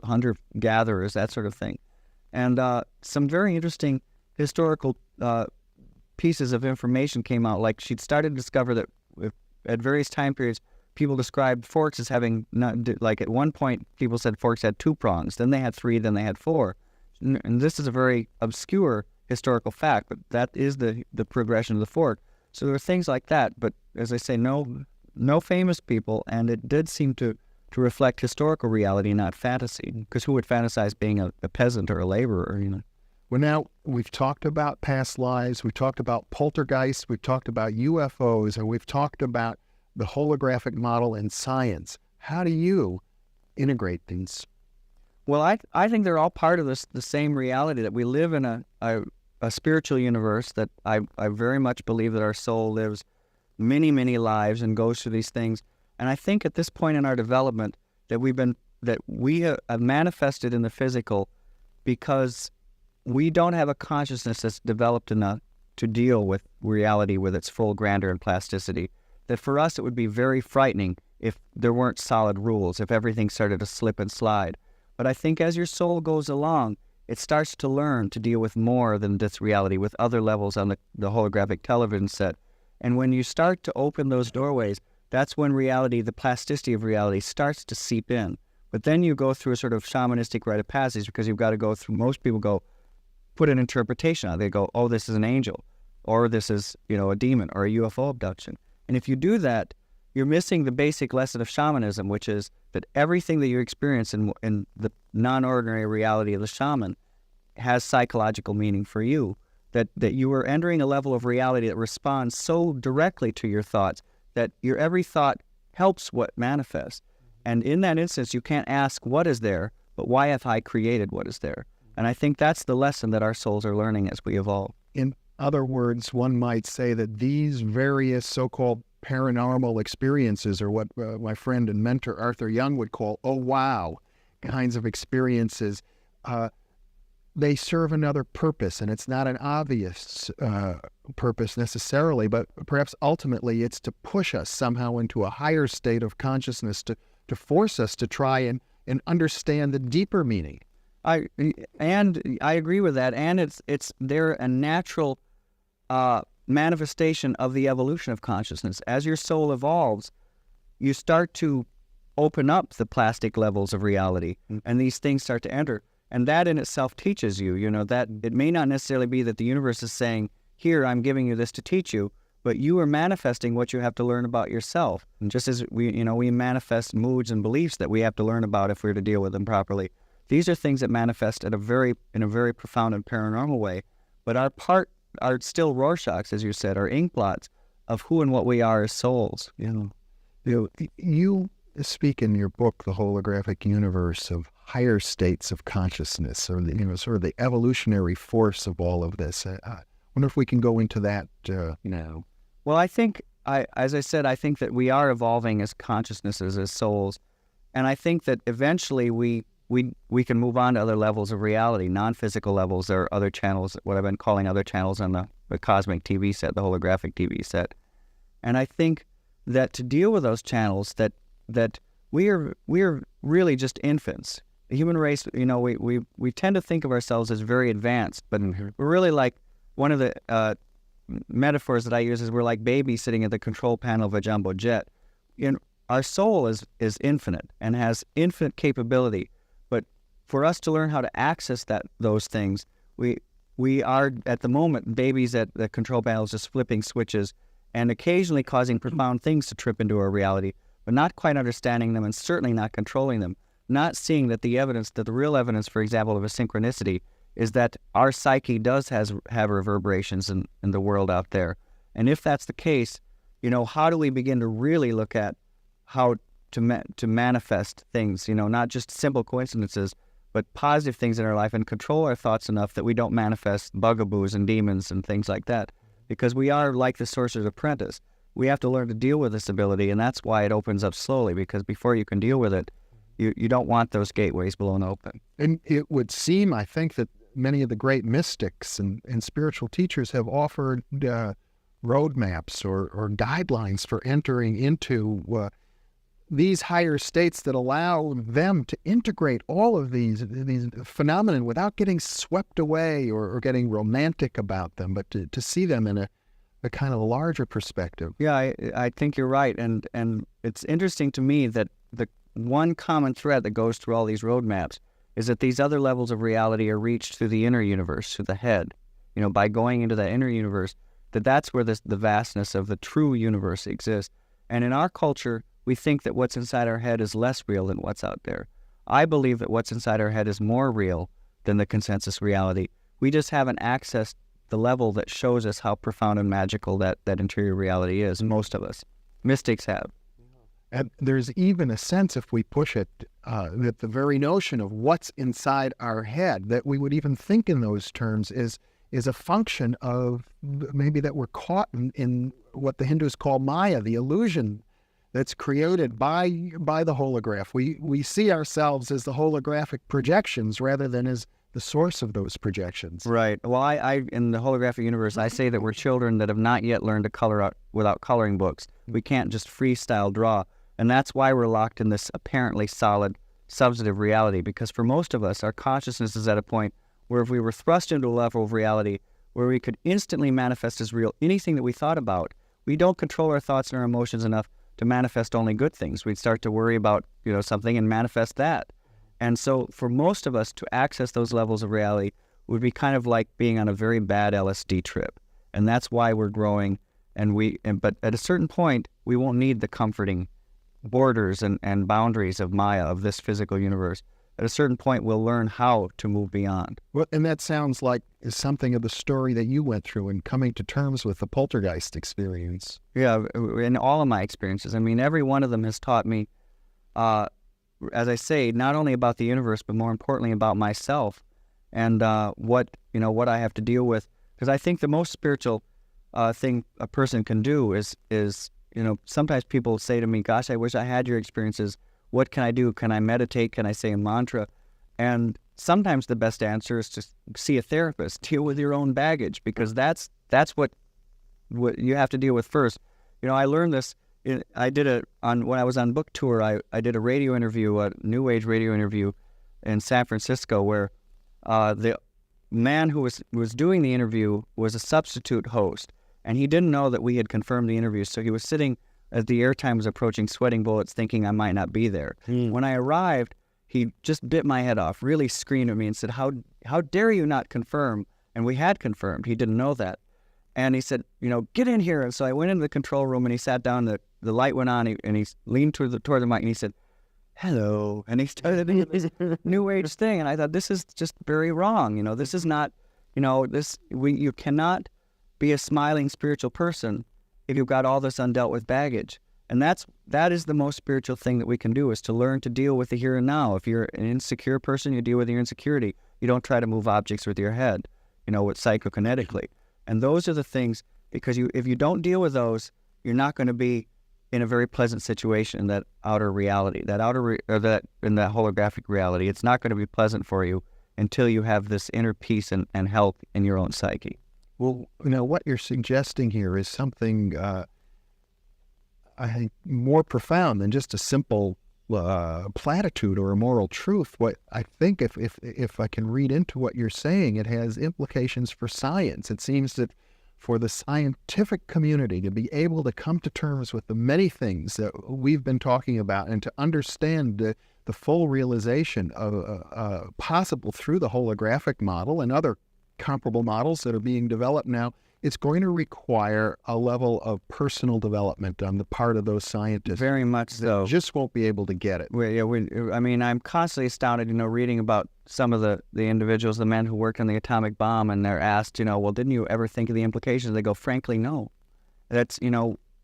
hunter-gatherers, that sort of thing. And some very interesting historical pieces of information came out. Like she'd started to discover that at various time periods, people described forks as having like at one point people said forks had 2 prongs, then they had 3, then they had 4, and this is a very obscure historical fact, but that is the progression of the fork. So there are things like that, but as I say, no famous people, and it did seem to reflect historical reality, not fantasy, because who would fantasize being a peasant or a laborer, you know? Well, now we've talked about past lives, we've talked about poltergeists, we've talked about UFOs, and we've talked about the holographic model in science. How do you integrate these? Well, I think they're all part of the same reality, that we live in a spiritual universe, that I very much believe that our soul lives many, many lives and goes through these things. And I think at this point in our development that we have manifested in the physical because we don't have a consciousness that's developed enough to deal with reality with its full grandeur and plasticity. That for us it would be very frightening if there weren't solid rules, if everything started to slip and slide. But I think as your soul goes along, it starts to learn to deal with more than this reality, with other levels on the holographic television set. And when you start to open those doorways, that's when reality, the plasticity of reality, starts to seep in. But then you go through a sort of shamanistic rite of passage, because you've got to go through, most people go, put an interpretation on it. They go, oh, this is an angel, or this is, a demon, or a UFO abduction. And if you do that, you're missing the basic lesson of shamanism, which is that everything that you experience in the non-ordinary reality of the shaman has psychological meaning for you, that you are entering a level of reality that responds so directly to your thoughts that your every thought helps what manifests. And in that instance, you can't ask what is there, but why have I created what is there? And I think that's the lesson that our souls are learning as we evolve. In other words, one might say that these various so-called paranormal experiences are what my friend and mentor Arthur Young would call, oh, wow, kinds of experiences. They serve another purpose, and it's not an obvious purpose necessarily, but perhaps ultimately it's to push us somehow into a higher state of consciousness, to force us to try and understand the deeper meaning. I agree with that, and they're a natural manifestation of the evolution of consciousness. As your soul evolves, you start to open up the plastic levels of reality, and these things start to enter. And that in itself teaches you, that it may not necessarily be that the universe is saying, here, I'm giving you this to teach you, but you are manifesting what you have to learn about yourself. And just as we manifest moods and beliefs that we have to learn about if we're to deal with them properly. These are things that manifest in a very profound and paranormal way, but are still Rorschachs, as you said, are ink blots of who and what we are as souls. You speak in your book, The Holographic Universe, of higher states of consciousness, or sort of the evolutionary force of all of this. I wonder if we can go into that now. Well, I think, as I said, I think that we are evolving as consciousnesses, as souls, and I think that eventually we can move on to other levels of reality, non-physical levels. There are other channels, what I've been calling other channels on the cosmic TV set, the holographic TV set. And I think that to deal with those channels, that we are really just infants. The human race, we tend to think of ourselves as very advanced, but we're really like, one of the metaphors that I use is we're like babies sitting at the control panel of a jumbo jet. Our soul is infinite and has infinite capability. But for us to learn how to access those things, we are at the moment babies at the control panels, just flipping switches and occasionally causing profound things to trip into our reality, but not quite understanding them and certainly not controlling them. Not seeing that the real evidence, for example, of a synchronicity is that our psyche does have reverberations in the world out there. And if that's the case, how do we begin to really look at how to manifest things, not just simple coincidences, but positive things in our life, and control our thoughts enough that we don't manifest bugaboos and demons and things like that. Because we are like the sorcerer's apprentice. We have to learn to deal with this ability, and that's why it opens up slowly, because before you can deal with it, you don't want those gateways blown open. And it would seem, I think, that many of the great mystics and spiritual teachers have offered roadmaps or guidelines for entering into these higher states that allow them to integrate all of these phenomena without getting swept away or getting romantic about them, but to see them in a a kind of larger perspective. Yeah, I think you're right. And it's interesting to me that the one common thread that goes through all these roadmaps is that these other levels of reality are reached through the inner universe, through the head. By going into that inner universe, that's where the vastness of the true universe exists. And in our culture, we think that what's inside our head is less real than what's out there. I believe that what's inside our head is more real than the consensus reality. We just haven't accessed the level that shows us how profound and magical that interior reality is, most of us. Mystics have. And there's even a sense, if we push it, that the very notion of what's inside our head, that we would even think in those terms, is a function of maybe that we're caught in what the Hindus call Maya, the illusion that's created by the holograph. We see ourselves as the holographic projections rather than as the source of those projections. Right. Well, I in the holographic universe, I say that we're children that have not yet learned to color out without coloring books. We can't just freestyle draw. And that's why we're locked in this apparently solid, substantive reality, because for most of us, our consciousness is at a point where if we were thrust into a level of reality where we could instantly manifest as real anything that we thought about, we don't control our thoughts and our emotions enough to manifest only good things. We'd start to worry about, something and manifest that. And so for most of us to access those levels of reality would be kind of like being on a very bad LSD trip. And that's why we're growing. But at a certain point, we won't need the comforting borders and boundaries of Maya, of this physical universe. At a certain point, we'll learn how to move beyond. Well, and that sounds like something of the story that you went through in coming to terms with the poltergeist experience. Yeah, in all of my experiences. I mean, every one of them has taught me, as I say, not only about the universe, but more importantly about myself and what I have to deal with. Because I think the most spiritual thing a person can do is sometimes people say to me, gosh, I wish I had your experiences. What can I do? Can I meditate? Can I say a mantra? And sometimes the best answer is to see a therapist, deal with your own baggage, because that's what you have to deal with first. I learned this. When I was on book tour, I did a radio interview, a New Age radio interview in San Francisco, where the man who was doing the interview was a substitute host, and he didn't know that we had confirmed the interview, so he was sitting as the airtime was approaching, sweating bullets, thinking I might not be there. When I arrived, he just bit my head off, really screamed at me and said, how dare you not confirm? And we had confirmed. He didn't know that. And he said, get in here. And so I went into the control room and he sat down, the light went on, and he leaned toward the mic and he said, hello. And he started this New Age thing. And I thought, this is just very wrong. This is not, you cannot be a smiling spiritual person if you've got all this undealt with baggage. And that is the most spiritual thing that we can do, is to learn to deal with the here and now. If you're an insecure person, you deal with your insecurity. You don't try to move objects with your head, with psychokinetically. And those are the things, because if you don't deal with those, you're not going to be in a very pleasant situation in that outer reality, in that holographic reality. It's not going to be pleasant for you until you have this inner peace and health in your own psyche. Well, what you're suggesting here is something, I think, more profound than just a simple platitude or a moral truth. What I think, if I can read into what you're saying, it has implications for science. It seems that for the scientific community to be able to come to terms with the many things that we've been talking about and to understand the full realization of possible through the holographic model and other comparable models that are being developed now, it's going to require a level of personal development on the part of those scientists. Very much so. Just won't be able to get it. I'm constantly astounded, reading about some of the individuals, the men who worked on the atomic bomb, and they're asked, well, didn't you ever think of the implications? They go, frankly, no. That's,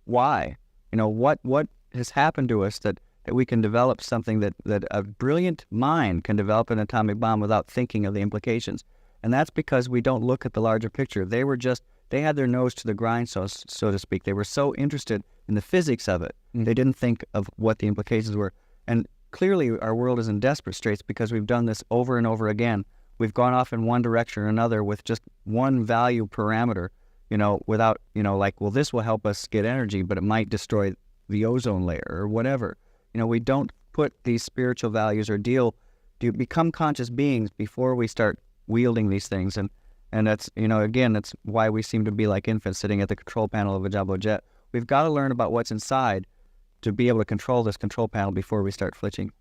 why? What has happened to us that we can develop something that a brilliant mind can develop an atomic bomb without thinking of the implications? And that's because we don't look at the larger picture. They had their nose to the grind, so to speak. They were so interested in the physics of it, they didn't think of what the implications were. And clearly our world is in desperate straits because we've done this over and over again. We've gone off in one direction or another with just one value parameter, without, this will help us get energy, but it might destroy the ozone layer or whatever. We don't put these spiritual values or become conscious beings before we start wielding these things. And And that's, again, that's why we seem to be like infants sitting at the control panel of a jumbo jet. We've got to learn about what's inside to be able to control this control panel before we start flicking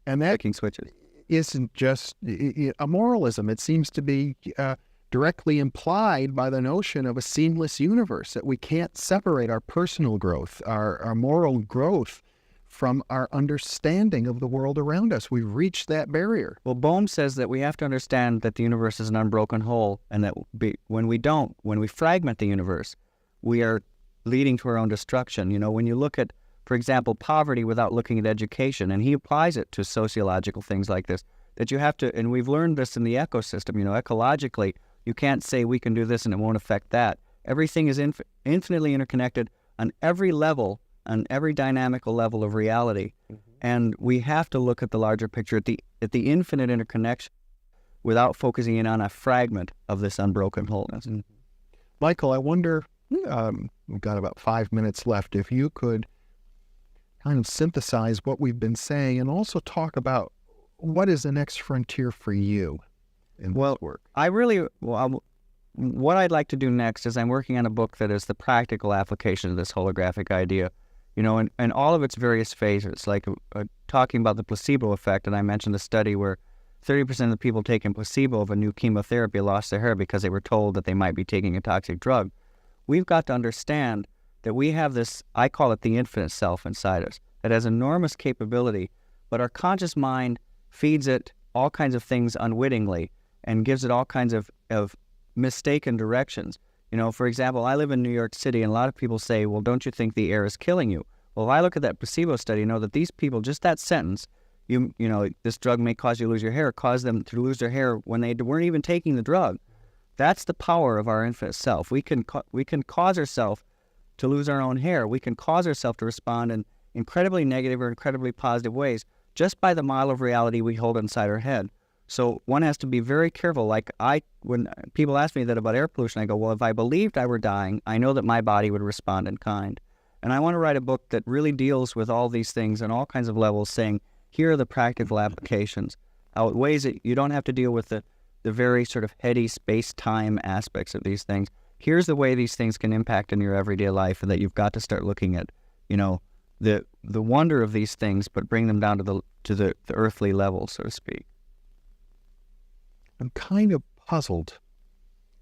switches. Isn't just a moralism. It seems to be directly implied by the notion of a seamless universe, that we can't separate our personal growth, our moral growth, from our understanding of the world around us. We've reached that barrier. Well, Bohm says that we have to understand that the universe is an unbroken whole, and that when we fragment the universe, we are leading to our own destruction. When you look at, for example, poverty without looking at education, and he applies it to sociological things like this, that you have to, and we've learned this in the ecosystem, ecologically, you can't say we can do this and it won't affect that. Everything is infinitely interconnected on every level, on every dynamical level of reality. And we have to look at the larger picture, at the infinite interconnection, without focusing in on a fragment of this unbroken wholeness. Michael, I wonder, we've got about 5 minutes left, if you could kind of synthesize what we've been saying and also talk about what is the next frontier for you in this work. What I'd like to do next is I'm working on a book that is the practical application of this holographic idea, and all of its various phases, like talking about the placebo effect. And I mentioned the study where 30% of the people taking placebo of a new chemotherapy lost their hair because they were told that they might be taking a toxic drug. We've got to understand that we have this, I call it the infinite self inside us, that has enormous capability, but our conscious mind feeds it all kinds of things unwittingly and gives it all kinds of mistaken directions. For example, I live in New York City, and a lot of people say, well, don't you think the air is killing you? Well, if I look at that placebo study, that these people, just that sentence, this drug may cause you to lose your hair, caused them to lose their hair when they weren't even taking the drug. That's the power of our infinite self. We can cause ourselves to lose our own hair. We can cause ourselves to respond in incredibly negative or incredibly positive ways just by the model of reality we hold inside our head. So one has to be very careful. When people ask me that about air pollution, I go, well, if I believed I were dying, I know that my body would respond in kind. And I want to write a book that really deals with all these things on all kinds of levels, saying, here are the practical applications, ways that you don't have to deal with the very sort of heady space-time aspects of these things. Here's the way these things can impact in your everyday life, and that you've got to start looking at, the wonder of these things, but bring them down to the earthly level, so to speak. I'm kind of puzzled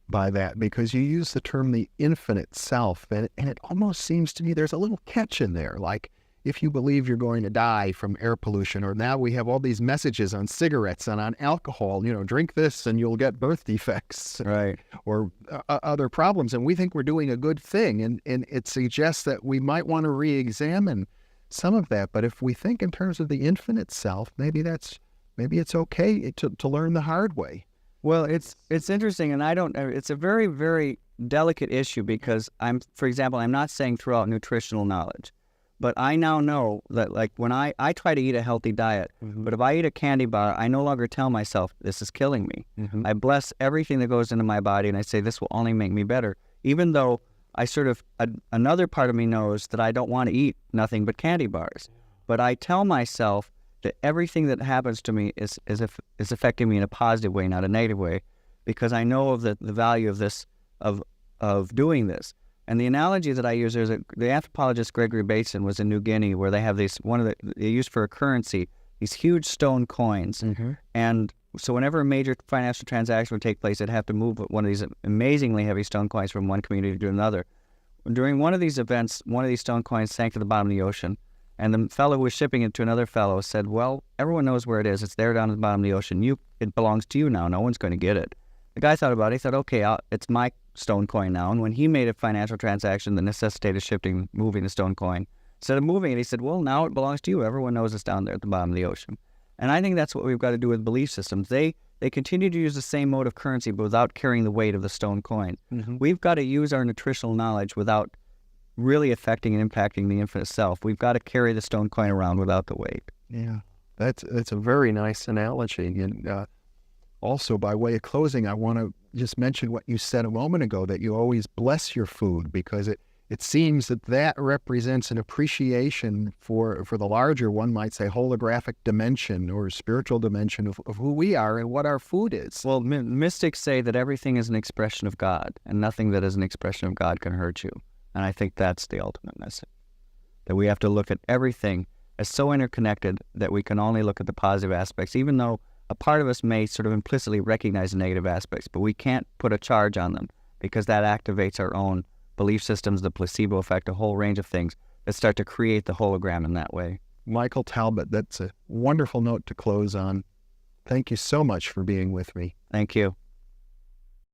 by that, because you use the term the infinite self, and it almost seems to me there's a little catch in there. Like, if you believe you're going to die from air pollution, or now we have all these messages on cigarettes and on alcohol, drink this and you'll get birth defects, right, or other problems, and we think we're doing a good thing, and it suggests that we might want to re-examine some of that. But if we think in terms of the infinite self, maybe it's okay to learn the hard way. Well, it's interesting, and it's a very, very delicate issue, because for example, I'm not saying throw out nutritional knowledge, but I now know that, like, when I try to eat a healthy diet, but if I eat a candy bar, I no longer tell myself this is killing me. I bless everything that goes into my body, and I say this will only make me better, even though I another part of me knows that I don't want to eat nothing but candy bars. But I tell myself that everything that happens to me is affecting me in a positive way, not a negative way, because I know of the value of this, of doing this. And the analogy that I use is the anthropologist Gregory Bateson was in New Guinea, where they have they used for a currency these huge stone coins, and so whenever a major financial transaction would take place, they'd have to move one of these amazingly heavy stone coins from one community to another. During one of these events, one of these stone coins sank to the bottom of the ocean. And the fellow who was shipping it to another fellow said, well, everyone knows where it is. It's there down at the bottom of the ocean. It belongs to you now. No one's going to get it. The guy thought about it. He said, okay, it's my stone coin now. And when he made a financial transaction that necessitated moving the stone coin, instead of moving it, he said, well, now it belongs to you. Everyone knows it's down there at the bottom of the ocean. And I think that's what we've got to do with belief systems. They continue to use the same mode of currency, but without carrying the weight of the stone coin. We've got to use our nutritional knowledge without really affecting and impacting the infinite self. We've got to carry the stone coin around without the weight. Yeah, that's a very nice analogy. And also, by way of closing, I want to just mention what you said a moment ago, that you always bless your food, because it it seems that that represents an appreciation for the larger, one might say, holographic dimension or spiritual dimension of who we are and what our food is. Well, mystics say that everything is an expression of God, and nothing that is an expression of God can hurt you. And I think that's the ultimate message, that we have to look at everything as so interconnected that we can only look at the positive aspects, even though a part of us may sort of implicitly recognize the negative aspects, but we can't put a charge on them because that activates our own belief systems, the placebo effect, a whole range of things that start to create the hologram in that way. Michael Talbot, that's a wonderful note to close on. Thank you so much for being with me. Thank you.